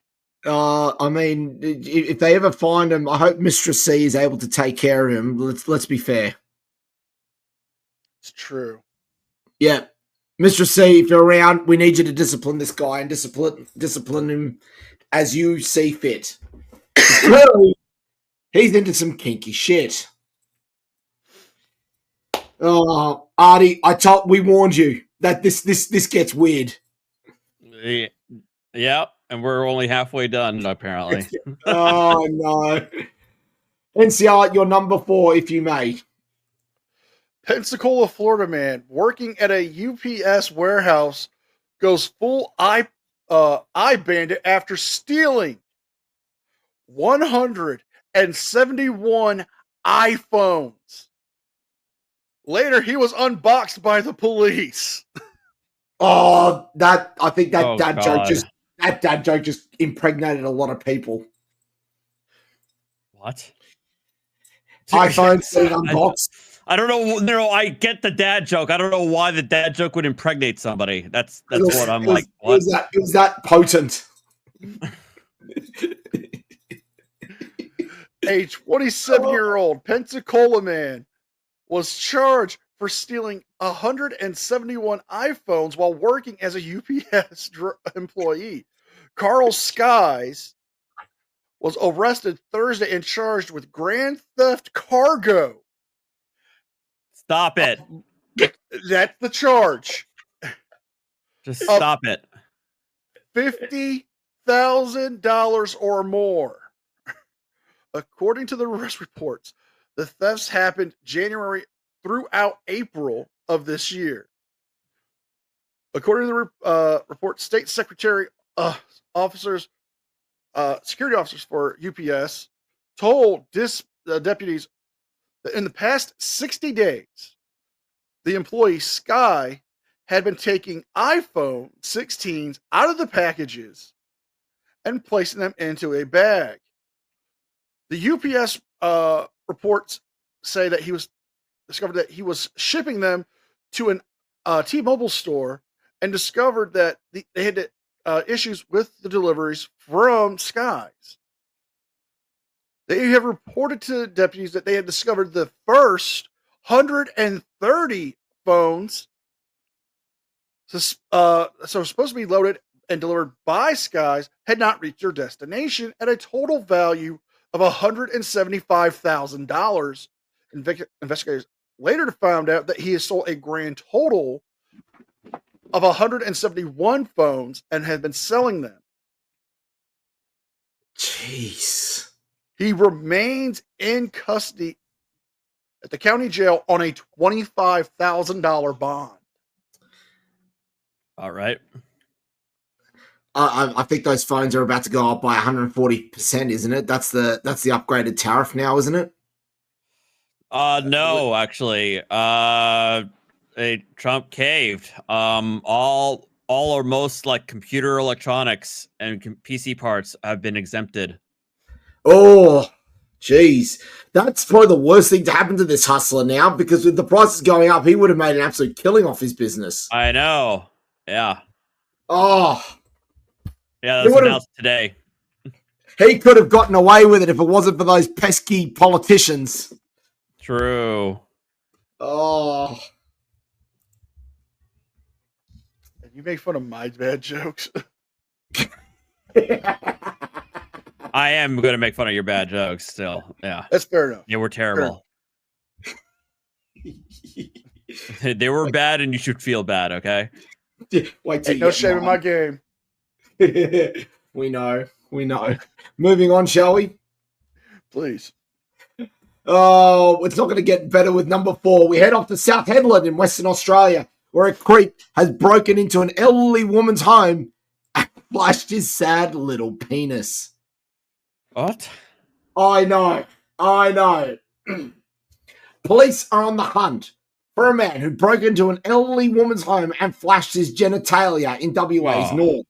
I mean, if they ever find him, I hope Mistress C is able to take care of him. Let's be fair. It's true. Yeah. Mr. C, if you're around, we need you to discipline this guy and discipline him as you see fit. Clearly, he's into some kinky shit. Oh, Arty, we warned you that this gets weird. Yeah, and we're only halfway done, apparently. Oh, no. NCR, you're number 4, if you may. Pensacola, Florida man working at a UPS warehouse goes full eye bandit after stealing 171 iPhones. Later, he was unboxed by the police. Oh, I think that Oh, dad God. joke just impregnated a lot of people. What? iPhones being unboxed. I don't know. No, I get the dad joke. I don't know why the dad joke would impregnate somebody. That's what I'm like. What? It was that potent. A 27-year-old Pensacola man was charged for stealing 171 iPhones while working as a UPS employee. Carl Skies was arrested Thursday and charged with grand theft cargo. Stop it. That's the charge. Just stop it. $50,000 or more. According to the arrest reports, the thefts happened January throughout April of this year. According to the report, State Secretary officers, security officers for UPS told deputies that in the past 60 days, the employee Sky had been taking iPhone 16s out of the packages and placing them into a bag. The UPS reports say that he was discovered that he was shipping them to an T-Mobile store and discovered that they had issues with the deliveries from Skies. They have reported to deputies that they had discovered the first 130 phones so supposed to be loaded and delivered by Skies had not reached their destination at a total value of $175,000. Investigators later found out that he has sold a grand total of 171 phones and had been selling them. Jeez. He remains in custody at the county jail on a $25,000 bond. All right. I think those phones are about to go up by 140%, isn't it? That's the upgraded tariff now, isn't it? No, actually. Trump caved. All or most like computer electronics and PC parts have been exempted. Oh, jeez. That's probably the worst thing to happen to this hustler now, because with the prices going up, he would have made an absolute killing off his business. I know. Yeah. Oh. Yeah, that's announced today. He could have gotten away with it if it wasn't for those pesky politicians. True. Oh. You make fun of my bad jokes. I am going to make fun of your bad jokes still. Yeah. That's fair enough. They were terrible. They were bad and you should feel bad, okay? Wait Ain't no shame in my game. We know. Moving on, shall we? Please. Oh, it's not going to get better with number 4. We head off to South Headland in Western Australia, where a creep has broken into an elderly woman's home and flashed his sad little penis. What? I know. Police are on the hunt for a man who broke into an elderly woman's home and flashed his genitalia in WA's north.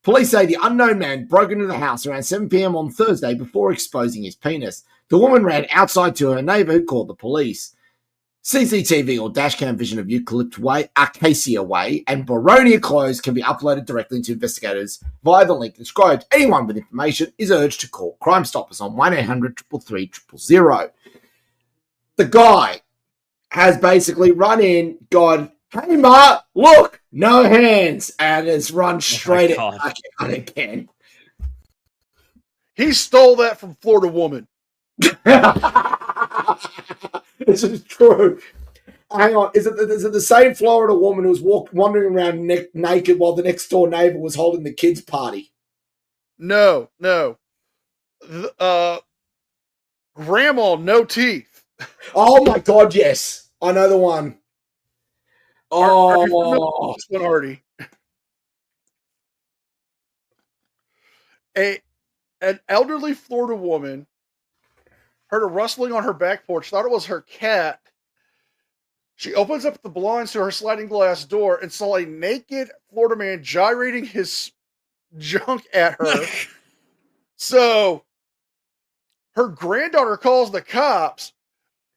Police say the unknown man broke into the house around 7 p.m. on Thursday before exposing his penis. The woman ran outside to her neighbor who called the police. CCTV or dashcam vision of Eucalypt Way, Acacia Way, and Boronia Close can be uploaded directly to investigators via the link described. Anyone with information is urged to call Crime Stoppers on 1-800-333-000. The guy has basically run in, gone, "Hey, Ma, look, no hands," and has run straight at the backyard again. He stole that from Florida Woman. This is true. Hang on, is it the same Florida woman who was wandering around naked while the next door neighbor was holding the kids' party? No. Grandma, no teeth. Oh my God, yes, I know the one. Oh, Arty. An elderly Florida woman heard a rustling on her back porch, thought it was her cat, She opens up the blinds to her sliding glass door and saw a naked Florida man gyrating his junk at her. So her granddaughter calls the cops.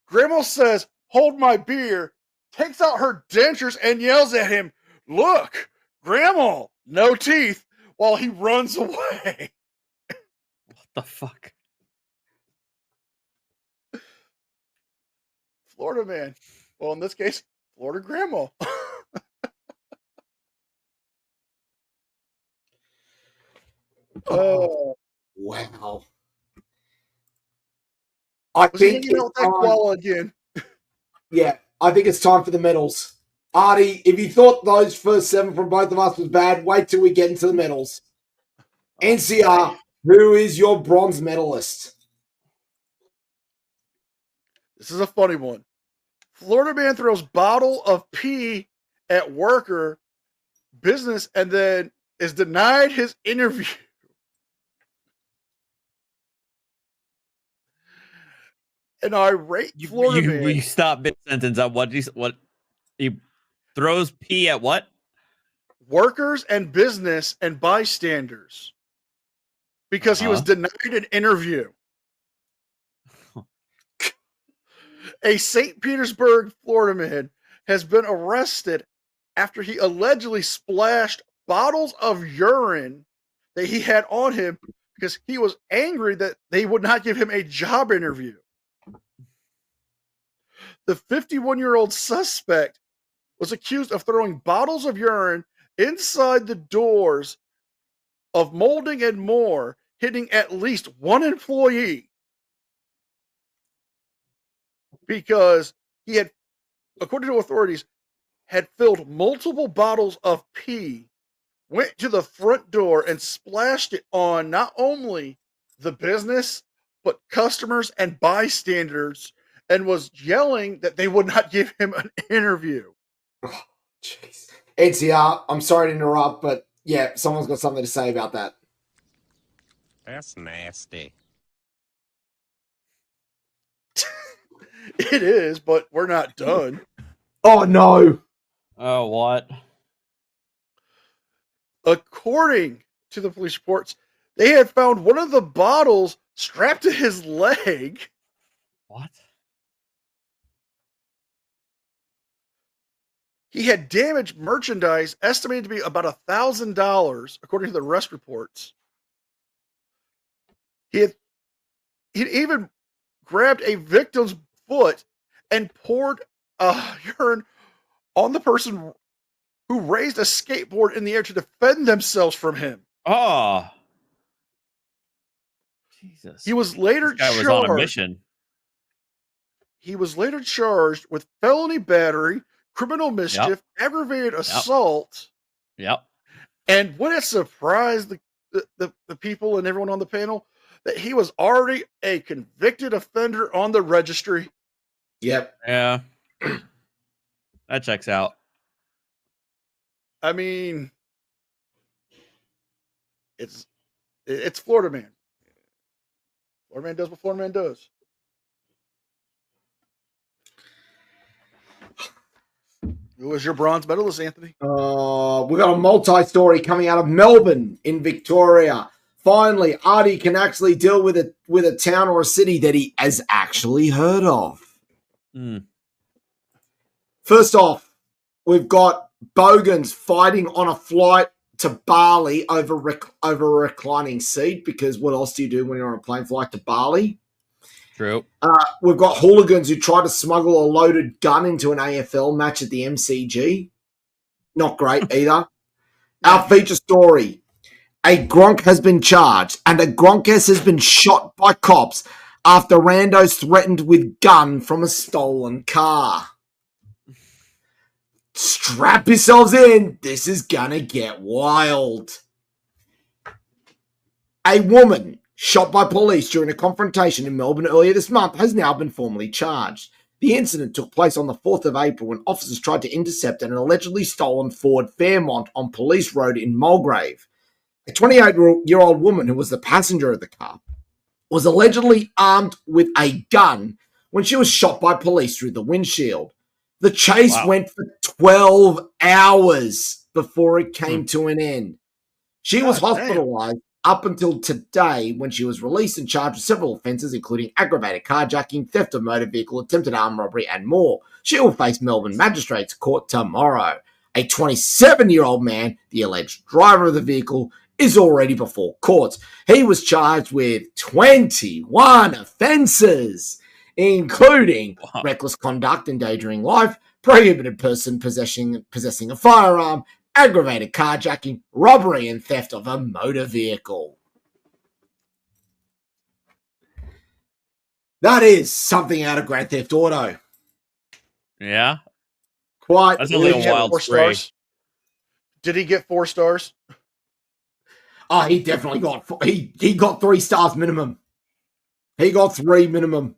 Grandma says, "Hold my beer," takes out her dentures and yells at him, "Look, Grandma, no teeth," while he runs away. What the fuck? Florida man. Well, in this case, Florida grandma. Oh, Wow. I was he think hanging out with that koala again? yeah, I think it's time for the medals. Arty, if you thought those first 7 from both of us was bad, wait till we get into the medals. NCR, who is your bronze medalist? This is a funny one. Florida man throws bottle of pee at worker business and then is denied his interview. An irate Florida man. You stop mid sentence on what he throws pee at what? Workers and business and bystanders because he was denied an interview. A St. Petersburg, Florida man has been arrested after he allegedly splashed bottles of urine that he had on him because he was angry that they would not give him a job interview. The 51-year-old suspect was accused of throwing bottles of urine inside the doors of Molding and More, hitting at least one employee because he had, according to authorities, had filled multiple bottles of pee, went to the front door and splashed it on not only the business, but customers and bystanders, and was yelling that they would not give him an interview. Oh, jeez. NCR, I'm sorry to interrupt, but yeah, someone's got something to say about that. That's nasty. It is, but we're not done. Oh, no. Oh, what? According to the police reports, they had found one of the bottles strapped to his leg. What? He had damaged merchandise estimated to be about $1,000, according to the arrest reports. He'd even grabbed a victim's foot and poured urine on the person who raised a skateboard in the air to defend themselves from him. Oh, Jesus! He was later This guy charged. was on a mission. He was later charged with felony battery, criminal mischief, aggravated assault. Yep. And would it surprise the people and everyone on the panel that he was already a convicted offender on the registry? Yep. Yeah. That checks out. I mean, it's Florida man. Florida man does what Florida man does. Who was your bronze medalist, Anthony? We got a multi-story coming out of Melbourne in Victoria. Finally, Arty can actually deal with a town or a city that he has actually heard of. First off, we've got Bogans fighting on a flight to Bali over a reclining seat, because what else do you do when you're on a plane flight to Bali? True. We've got hooligans who try to smuggle a loaded gun into an AFL match at the MCG. Not great either. Our feature story. A Gronk has been charged, and a Gronkess has been shot by cops after randos threatened with gun from a stolen car. Strap yourselves in. This is gonna get wild. A woman shot by police during a confrontation in Melbourne earlier this month has now been formally charged. The incident took place on the 4th of April when officers tried to intercept an allegedly stolen Ford Fairmont on Police Road in Mulgrave. A 28-year-old woman who was the passenger of the car was allegedly armed with a gun when she was shot by police through the windshield. The chase went for 12 hours before it came to an end. She was hospitalized up until today when she was released and charged with several offences, including aggravated carjacking, theft of motor vehicle, attempted armed robbery, and more. She will face Melbourne Magistrates Court tomorrow. A 27-year-old man, the alleged driver of the vehicle, is already before courts. He was charged with 21 offences, including reckless conduct, endangering life, prohibited person possessing a firearm, aggravated carjacking, robbery, and theft of a motor vehicle. That is something out of Grand Theft Auto. Yeah. Quite. That's a little wild 4 stars. Did he get 4 stars? Oh, he definitely got he got 3 stars minimum. He got 3 minimum.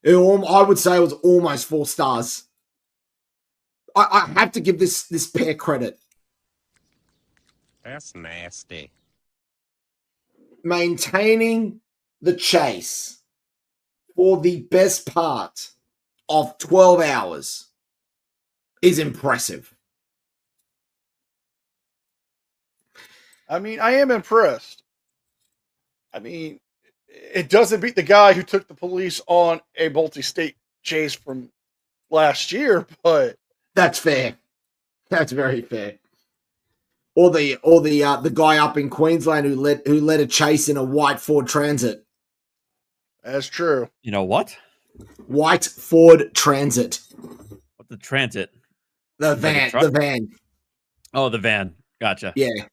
I would say it was almost 4 stars. I have to give this pair credit. That's nasty. Maintaining the chase for the best part of 12 hours is impressive. I mean, I am impressed. I mean, it doesn't beat the guy who took the police on a multi-state chase from last year, but that's fair. That's very fair. Or the guy up in Queensland who led a chase in a white Ford Transit. That's true. You know what? White Ford Transit. What's the transit? The van. The van. Oh, the van. Gotcha. Yeah.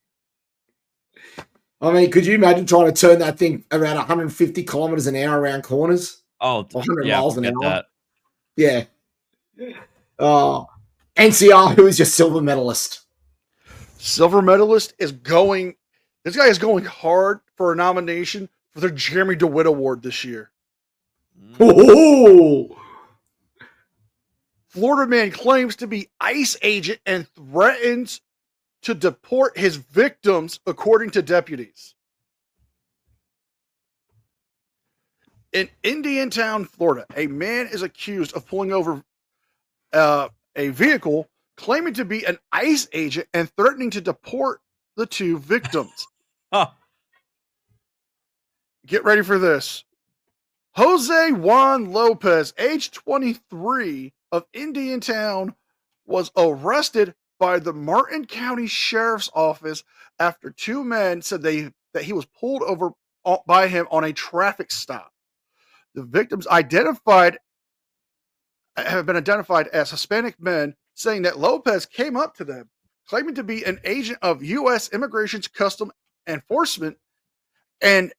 I mean, could you imagine trying to turn that thing around 150 kilometers an hour around corners? Oh, 100 yeah, miles an hour. That. Yeah. Oh, NCR, who is your silver medalist? Silver medalist is going. This guy is going hard for a nomination for the Jeremy DeWitt Award this year. Oh. Florida man claims to be ICE agent and threatens to deport his victims, according to deputies. In Indiantown, Florida, a man is accused of pulling over a vehicle, claiming to be an ICE agent and threatening to deport the 2 victims. Get ready for this. Jose Juan Lopez, age 23, of Indiantown, was arrested by the Martin County Sheriff's Office after 2 men said that he was pulled over by him on a traffic stop. The victims have been identified as Hispanic men, saying that Lopez came up to them, claiming to be an agent of U.S. Immigration's Custom Enforcement, and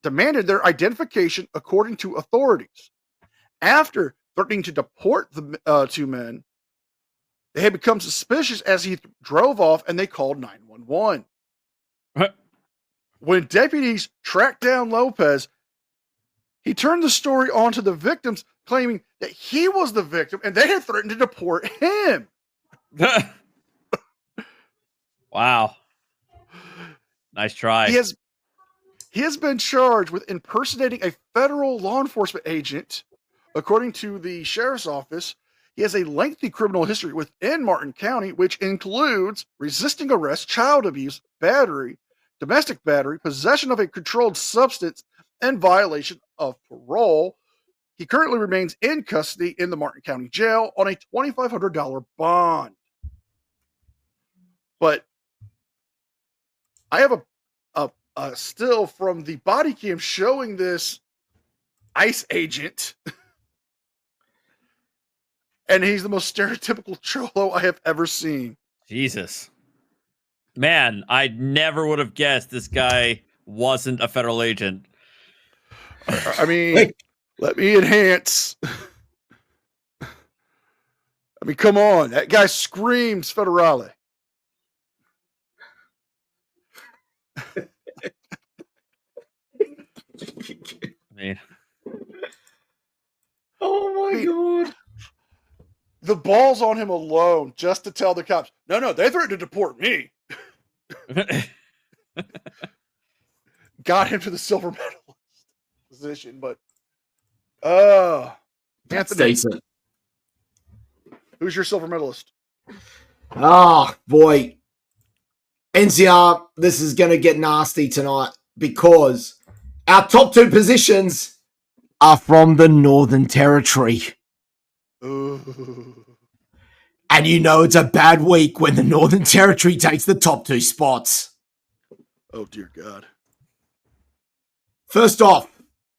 demanded their identification according to authorities. After threatening to deport the 2 men, they had become suspicious as he drove off, and they called 911. When deputies tracked down Lopez, he turned the story on to the victims, claiming that he was the victim and they had threatened to deport him. Wow. Nice try. He has been charged with impersonating a federal law enforcement agent. According to the sheriff's office, he has a lengthy criminal history within Martin County, which includes resisting arrest, child abuse, battery, domestic battery, possession of a controlled substance, and violation of parole. He currently remains in custody in the Martin County Jail on a $2,500 bond. But I have a still from the body cam showing this ICE agent, and he's the most stereotypical cholo I have ever seen. Jesus. Man, I never would have guessed this guy wasn't a federal agent. I mean, let me enhance. I mean, come on. That guy screams federale. Man. Oh my God. The ball's on him alone just to tell the cops, no, they threatened to deport me. Got him to the silver medalist position, but that's Anthony, decent. Who's your silver medalist? Oh, boy. NCR, this is going to get nasty tonight because our top 2 positions are from the Northern Territory. Ooh. And you know it's a bad week when the Northern Territory takes the top 2 spots. Oh, dear God. First off,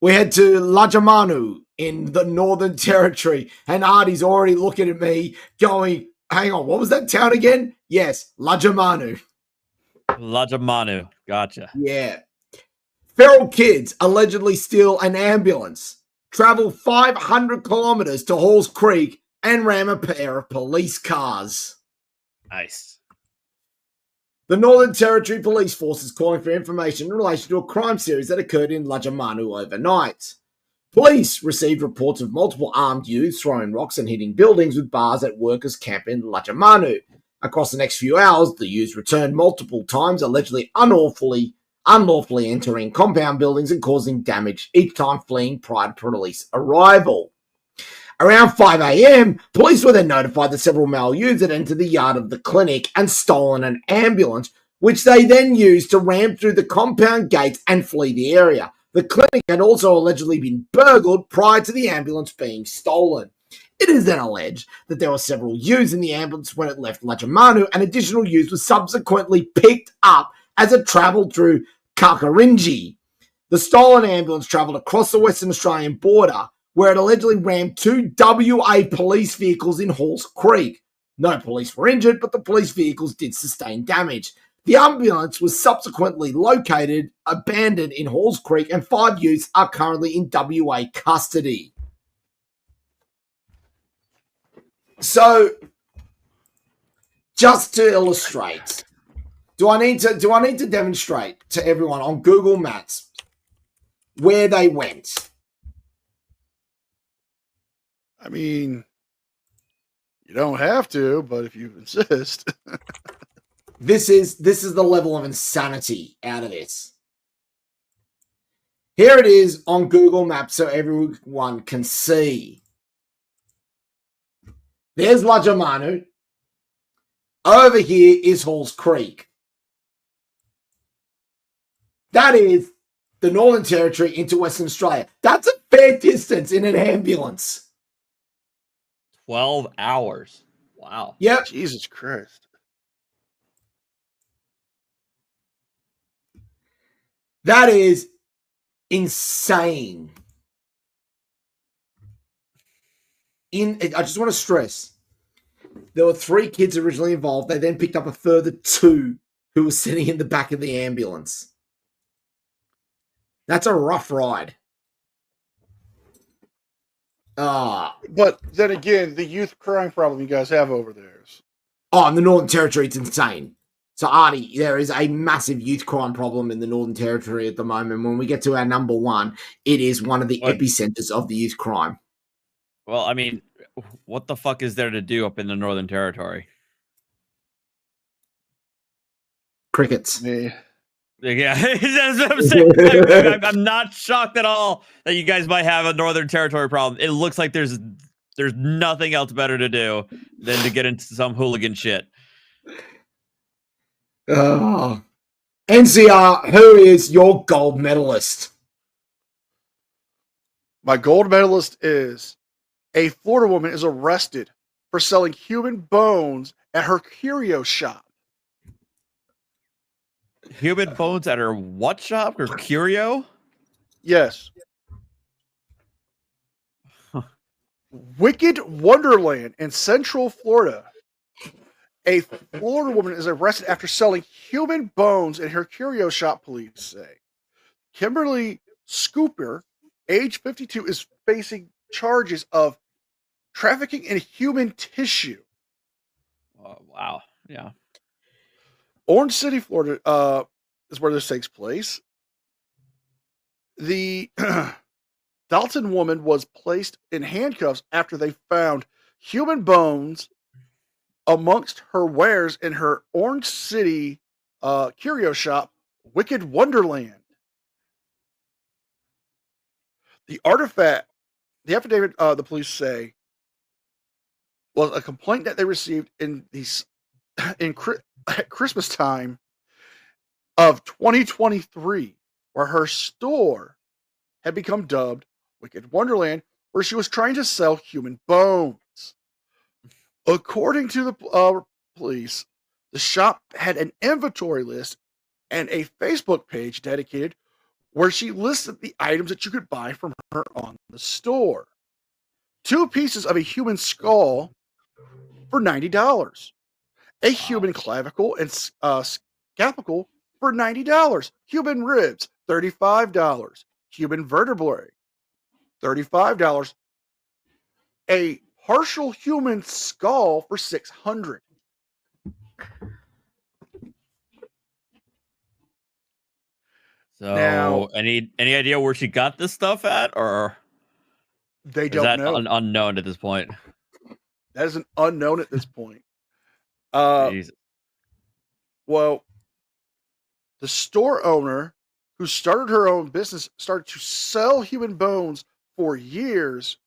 we head to Lajamanu in the Northern Territory. And Arty's already looking at me going, hang on, what was that town again? Yes, Lajamanu. Lajamanu. Gotcha. Yeah. Feral kids allegedly steal an ambulance, travel 500 kilometers to Halls Creek, and ram a pair of police cars. Nice. The Northern Territory Police Force is calling for information in relation to a crime series that occurred in Lajamanu overnight. Police received reports of multiple armed youths throwing rocks and hitting buildings with bars at workers' camp in Lajamanu. Across the next few hours, the youths returned multiple times, allegedly unlawfully entering compound buildings and causing damage, each time fleeing prior to police arrival. Around 5 a.m., police were then notified that several male youths had entered the yard of the clinic and stolen an ambulance, which they then used to ram through the compound gates and flee the area. The clinic had also allegedly been burgled prior to the ambulance being stolen. It is then alleged that there were several youths in the ambulance when it left Lajamanu, and additional youths were subsequently picked up as it travelled through Kakarinji. The stolen ambulance travelled across the Western Australian border, where it allegedly rammed 2 WA police vehicles in Halls Creek. No police were injured, but the police vehicles did sustain damage. The ambulance was subsequently located, abandoned in Halls Creek, and 5 youths are currently in WA custody. So, just to illustrate, do I need to demonstrate to everyone on Google Maps where they went? I mean, you don't have to, but if you insist. This is the level of insanity out of this. Here it is on Google Maps so everyone can see. There's Lajamanu. Over here is Halls Creek. That is the Northern Territory into Western Australia. That's a fair distance in an ambulance. 12 hours. Wow. Yep. Jesus Christ. That is insane. I just want to stress, there were 3 kids originally involved. They then picked up a further 2 who were sitting in the back of the ambulance. That's a rough ride. But then again, the youth crime problem you guys have over there is... Oh, in the Northern Territory, it's insane. So, Arty, there is a massive youth crime problem in the Northern Territory at the moment. When we get to our number 1, it is one of the epicenters of the youth crime. Well, I mean, what the fuck is there to do up in the Northern Territory? Crickets. Me. Yeah, that's what I'm saying. I'm not shocked at all that you guys might have a Northern Territory problem. It looks like there's nothing else better to do than to get into some hooligan shit. NCR, who is your gold medalist? My gold medalist is a Florida woman is arrested for selling human bones at her curio shop. Human bones at her what shop? Her curio? Yes. Huh. Wicked Wonderland in Central Florida. A Florida woman is arrested after selling human bones in her curio shop, police say. Kimberly Scooper, age 52, is facing charges of trafficking in human tissue. Oh, wow. Yeah. Orange City, Florida, is where this takes place. The Dalton woman was placed in handcuffs after they found human bones amongst her wares in her Orange City curio shop, Wicked Wonderland. The affidavit, the police say, was a complaint that they received at Christmas time of 2023, where her store had become dubbed Wicked Wonderland, where she was trying to sell human bones. According to the police, the shop had an inventory list and a Facebook page dedicated where she listed the items that you could buy from her on the store. 2 pieces of a human skull for $90. A human clavicle and scapicle for $90. Human ribs, $35. Human vertebrae, $35. A partial human skull for $600. So, Now- any idea where she got this stuff at, or They is don't that know. unknown at this point? That is an unknown at this point. Jesus. Well, the store owner who started her own business started to sell human bones for years,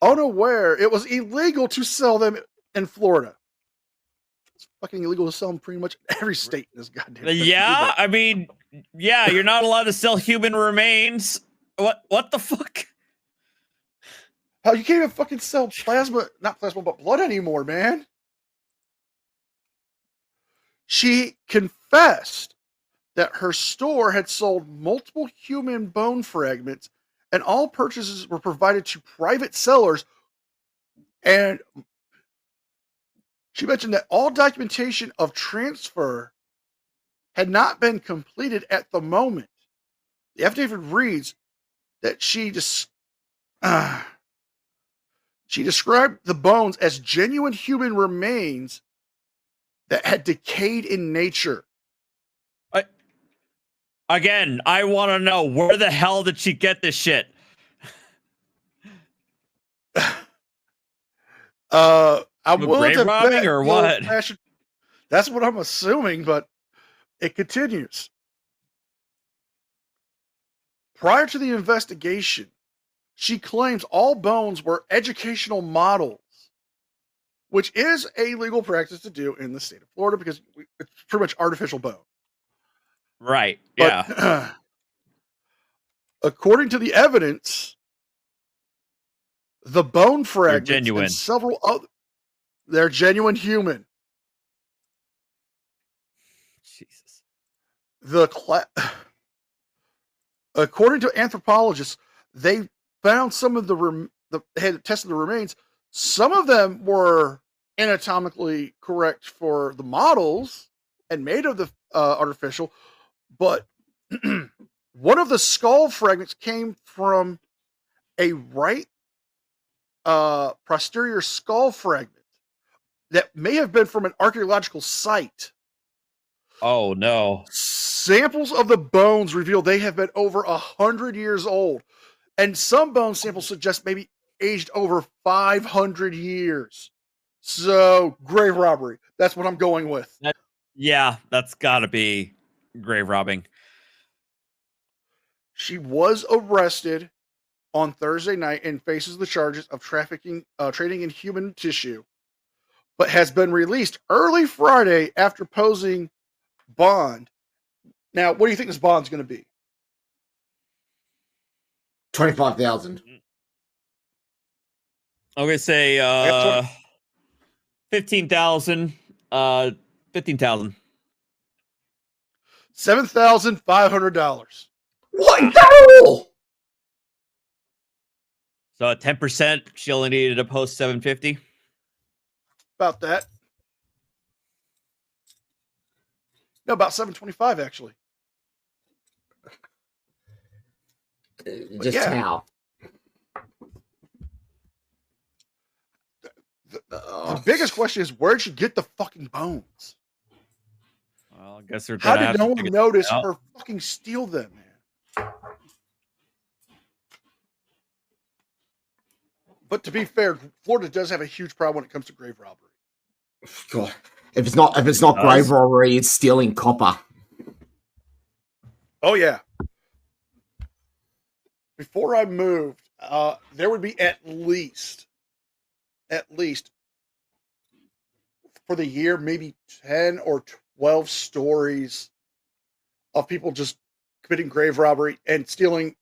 unaware it was illegal to sell them in Florida. It's fucking illegal to sell them pretty much in every state in this goddamn country. Yeah, I mean, yeah, you're not allowed to sell human remains. What the fuck? Hell, you can't even fucking sell not plasma, but blood anymore, man. She confessed that her store had sold multiple human bone fragments, and all purchases were provided to private sellers. And she mentioned that all documentation of transfer had not been completed at the moment. The affidavit reads that she described the bones as genuine human remains that had decayed in nature. Again, I want to know, where the hell did she get this shit? I'm With willing grave to robbing bet or the what? old-fashioned- That's what I'm assuming, but it continues. Prior to the investigation, she claims all bones were educational models, which is a legal practice to do in the state of Florida because it's pretty much artificial bone. Right. But, Yeah. according to the evidence, the bone fragments genuine. and several other, they're genuine human. Jesus. According to anthropologists, they found some of they had tested the remains. Some of them were anatomically correct for the models and made of the artificial, but one of the skull fragments came from a right posterior skull fragment that may have been from an archaeological site. Oh no. Samples of the bones reveal they have been over 100 years old, and some bone samples suggest maybe aged over 500 years. So, grave robbery. That's what I'm going with. Yeah, that's got to be grave robbing. She was arrested on Thursday night and faces the charges of trafficking, trading in human tissue, but has been released early Friday after posing bond. Now, what do you think this bond's going to be? 25,000. I'm gonna say got 15,000. 15,000. $7,500. What? No! So at 10%, she only needed to post 750. About that. No, about 725 actually. Just yeah. how? The biggest question is, where'd she get the fucking bones? Well, I guess they're How gonna did have no to one figure notice this out. her fucking steal them, man? But to be fair, Florida does have a huge problem when it comes to grave robbery. God. If it's not grave robbery, it's stealing copper. Oh yeah. Before I moved, there would be at least for the year, maybe 10 or 12 stories of people just committing grave robbery and stealing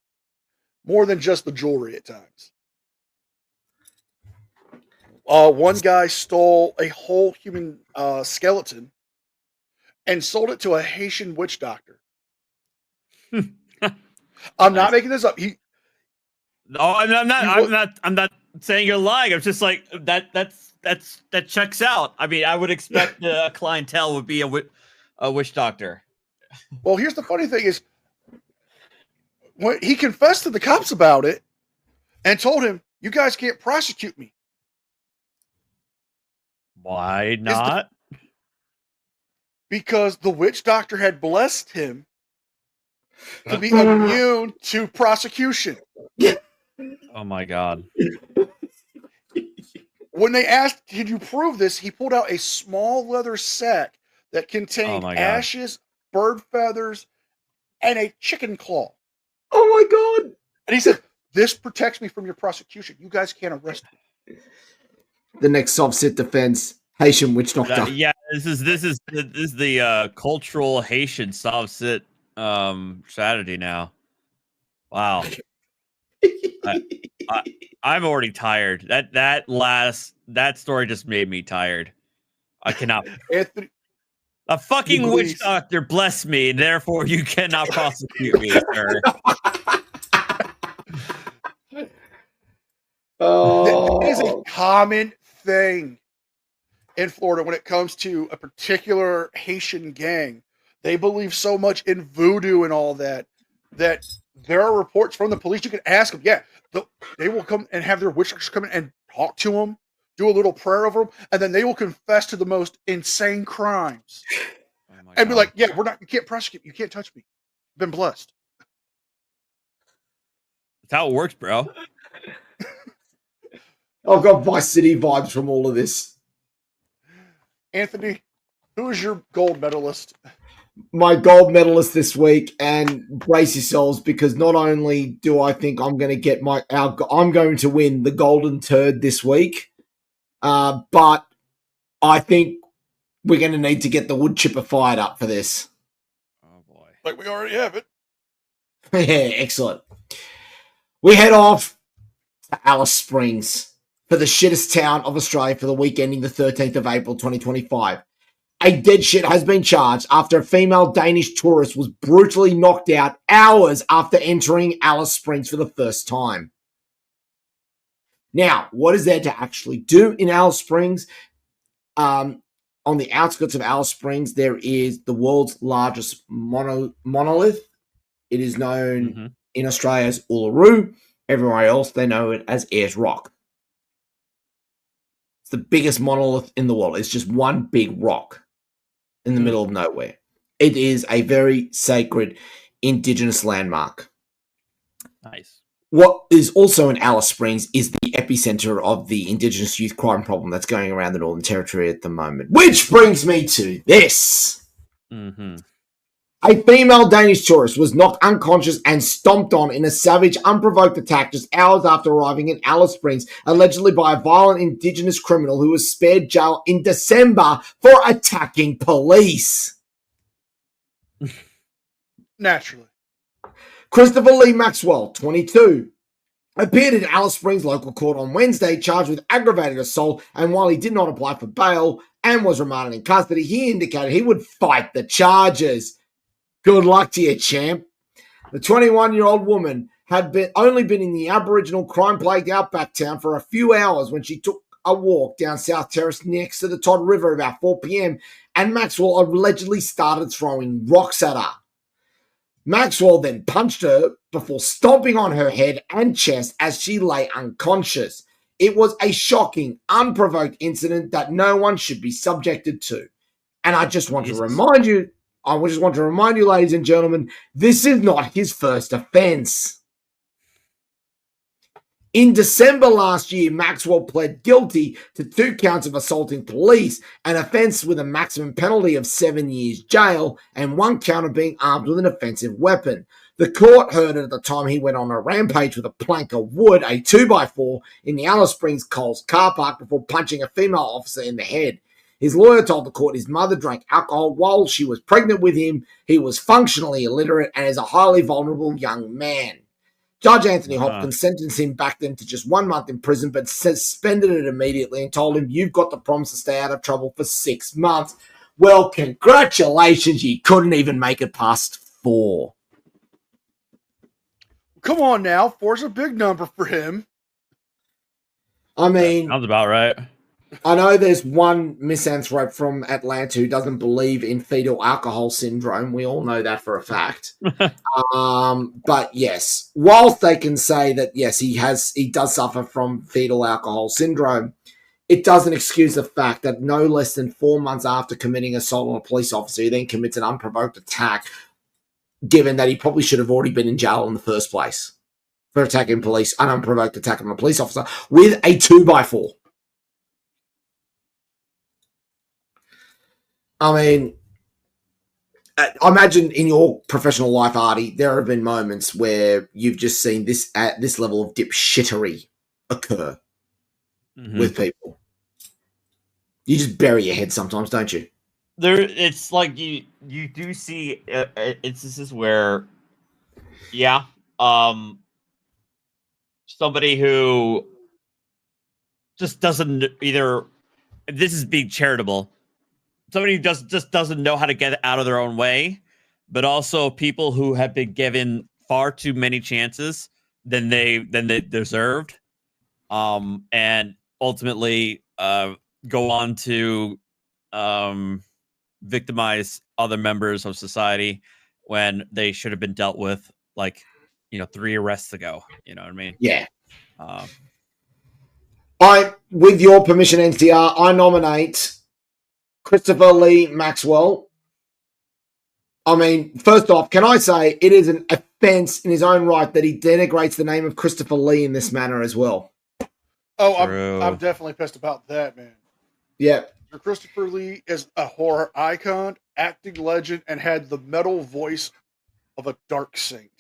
more than just the jewelry at times. One guy stole a whole human skeleton and sold it to a Haitian witch doctor. I'm not making this up. No, I'm not saying you're lying. I'm just like that checks out. I mean, I would expect the clientele would be a witch doctor. Well, here's the funny thing is, when he confessed to the cops about it and told him, "You guys can't prosecute me." Why not? Because the witch doctor had blessed him to be immune to prosecution. Oh my God. When they asked, "Can you prove this?" he pulled out a small leather sack that contained ashes, bird feathers, and a chicken claw. Oh my God. And he said, "This protects me from your prosecution. You guys can't arrest me." The next soft-sit defense, Haitian witch doctor. Yeah, this is the cultural Haitian soft sit strategy now. Wow. I'm already tired. That story just made me tired. I cannot. Anthony, a fucking witch doctor bless me, and therefore you cannot prosecute me, sir. It is a common thing in Florida when it comes to a particular Haitian gang. They believe so much in voodoo and all that there are reports from the police. You can ask them. Yeah, they will come and have their witch doctors come in and talk to them, do a little prayer over them, and then they will confess to the most insane crimes. And be like, "Yeah, you can't prosecute. You can't touch me. I've been blessed." That's how it works, bro. I've got Vice City vibes from all of this. Anthony, who is your gold medalist? My gold medalist this week, and brace yourselves, because not only do I think I'm going to get I'm going to win the golden turd this week, but I think we're going to need to get the wood chipper fired up for this. Oh boy. Like we already have it. Yeah, excellent. We head off to Alice Springs for the shittest town of Australia for the week ending the 13th of April, 2025. A dead shit has been charged after a female Danish tourist was brutally knocked out hours after entering Alice Springs for the first time. Now, what is there to actually do in Alice Springs? On the outskirts of Alice Springs, there is the world's largest monolith. It is known in Australia as Uluru. Everywhere else, they know it as Ayers Rock. It's the biggest monolith in the world. It's just one big rock in the middle of nowhere. It is a very sacred Indigenous landmark. Nice. What is also in Alice Springs is the epicenter of the Indigenous youth crime problem that's going around the Northern Territory at the moment. Which brings me to this. A female Danish tourist was knocked unconscious and stomped on in a savage, unprovoked attack just hours after arriving in Alice Springs, allegedly by a violent Indigenous criminal who was spared jail in December for attacking police. Naturally. Christopher Lee Maxwell, 22, appeared in Alice Springs local court on Wednesday, charged with aggravated assault, and while he did not apply for bail and was remanded in custody, he indicated he would fight the charges. Good luck to you, champ. The 21-year-old woman had only been in the Aboriginal crime-plagued outback town for a few hours when she took a walk down South Terrace next to the Todd River about 4 p.m. and Maxwell allegedly started throwing rocks at her. Maxwell then punched her before stomping on her head and chest as she lay unconscious. It was a shocking, unprovoked incident that no one should be subjected to. And I just want to remind you, ladies and gentlemen, this is not his first offense. In December last year, Maxwell pled guilty to 2 counts of assaulting police, an offense with a maximum penalty of 7 years jail, and 1 count of being armed with an offensive weapon. The court heard it at the time he went on a rampage with a plank of wood, a 2x4, in the Alice Springs Coles car park before punching a female officer in the head. His lawyer told the court his mother drank alcohol while she was pregnant with him. He was functionally illiterate and is a highly vulnerable young man. Judge Anthony Hopkins sentenced him back then to just 1 month in prison, but suspended it immediately and told him, you've got the promise to stay out of trouble for 6 months. Well, congratulations. You couldn't even make it past 4. Come on now. 4's a big number for him. I mean, sounds about right. I know there's one misanthrope from Atlanta who doesn't believe in fetal alcohol syndrome. We all know that for a fact. But yes, whilst they can say that, yes, he does suffer from fetal alcohol syndrome, it doesn't excuse the fact that no less than 4 months after committing assault on a police officer, he then commits an unprovoked attack, given that he probably should have already been in jail in the first place for attacking police, an unprovoked attack on a police officer with a 2x4. I mean, I imagine in your professional life, Arty, there have been moments where you've just seen this level of dipshittery occur with people. You just bury your head sometimes, don't you? It's like you do see instances where, somebody who just doesn't either. This is being charitable. Somebody who just doesn't know how to get out of their own way, but also people who have been given far too many chances than they deserved, and ultimately go on to victimize other members of society when they should have been dealt with 3 arrests ago. You know what I mean? Yeah. With your permission, NCR, I nominate Christopher Lee Maxwell. I mean, first off, can I say it is an offense in his own right that he denigrates the name of Christopher Lee in this manner as well? Oh, I'm definitely pissed about that, man. Yeah. Christopher Lee is a horror icon, acting legend, and had the metal voice of a dark saint.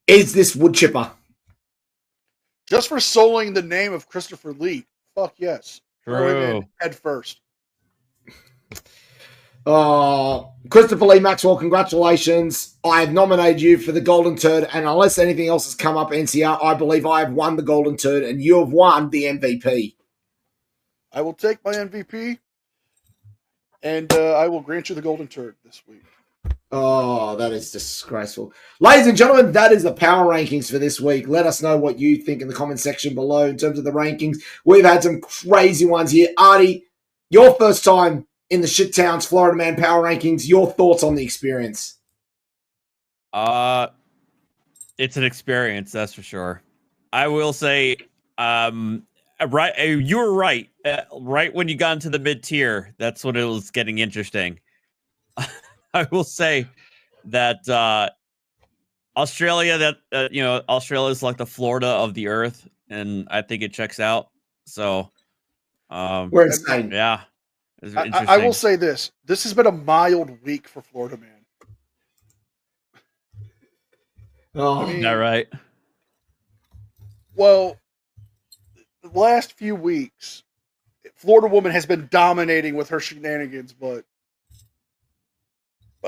Is this wood chipper? Just for sullying the name of Christopher Lee, fuck yes. Throw it in head first. Christopher Lee Maxwell, congratulations. I have nominated you for the Golden Turd, and unless anything else has come up, NCR, I believe I have won the Golden Turd, and you have won the MVP. I will take my MVP, and I will grant you the Golden Turd this week. Oh, that is disgraceful. Ladies and gentlemen, that is the power rankings for this week. Let us know what you think in the comment section below in terms of the rankings. We've had some crazy ones here. Arty, your first time in the Shit Towns Florida Man Power Rankings. Your thoughts on the experience? It's an experience, that's for sure. I will say, right, you were right. Right when you got into the mid-tier, that's when it was getting interesting. I will say that Australia, Australia is like the Florida of the earth, and I think it checks out. So, we're insane. Yeah, I will say this: this has been a mild week for Florida Man. Oh, is that right? Well, the last few weeks, Florida Woman has been dominating with her shenanigans, but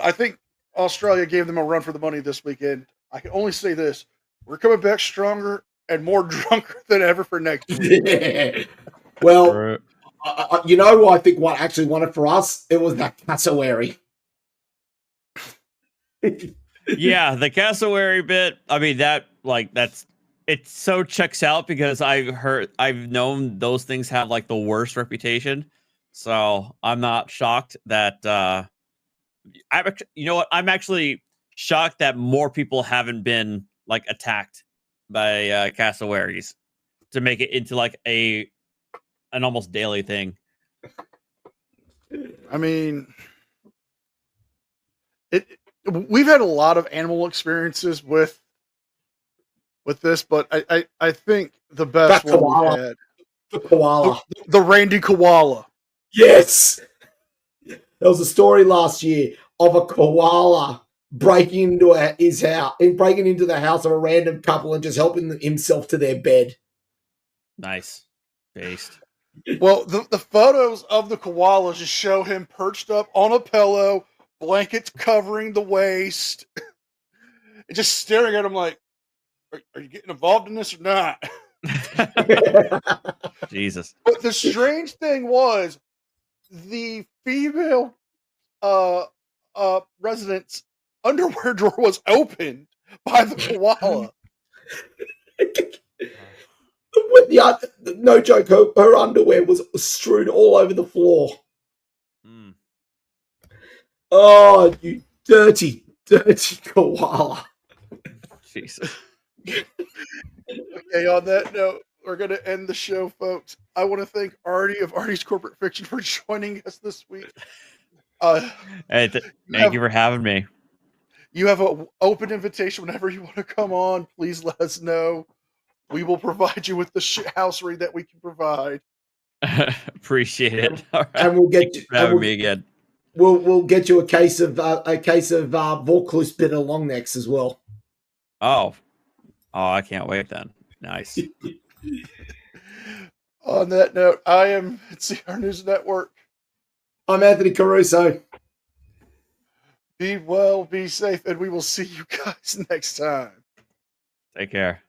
I think Australia gave them a run for the money this weekend. I can only say this: we're coming back stronger and more drunker than ever for next week. Well, you know who I think what actually won it for us? It was that cassowary. Yeah, the cassowary bit. I mean, it so checks out because I've known those things have like the worst reputation. So I'm not shocked that I'm actually shocked that more people haven't been like attacked by cassowaries to make it into like an almost daily thing. I mean, we've had a lot of animal experiences with this, but I think the best one koala. we had, the koala, the Randy koala. Yes, there was a story last year of a koala breaking into his house, breaking into the house of a random couple and just helping himself to their bed. Nice, based. Well, the photos of the koalas just show him perched up on a pillow, blankets covering the waist, and just staring at him like, are you getting involved in this or not? Jesus. But the strange thing was the female resident's underwear drawer was opened by the koala. No joke, her underwear was strewn all over the floor. Mm. Oh, you dirty, dirty koala. Jesus. Okay, on that note, we're going to end the show, folks. I want to thank Arty of Arty's Corporate Fiction for joining us this week. Hey, thank you for having me. You have an open invitation whenever you want to come on. Please let us know. We will provide you with the house read that we can provide. Appreciate it. All right. And we'll get Thank you for having me again. We'll get you a case of Vaucluse bitter long necks as well. Oh, I can't wait then. Nice. On that note, I am at CR News Network. I'm Anthony Caruso. Be well, be safe, and we will see you guys next time. Take care.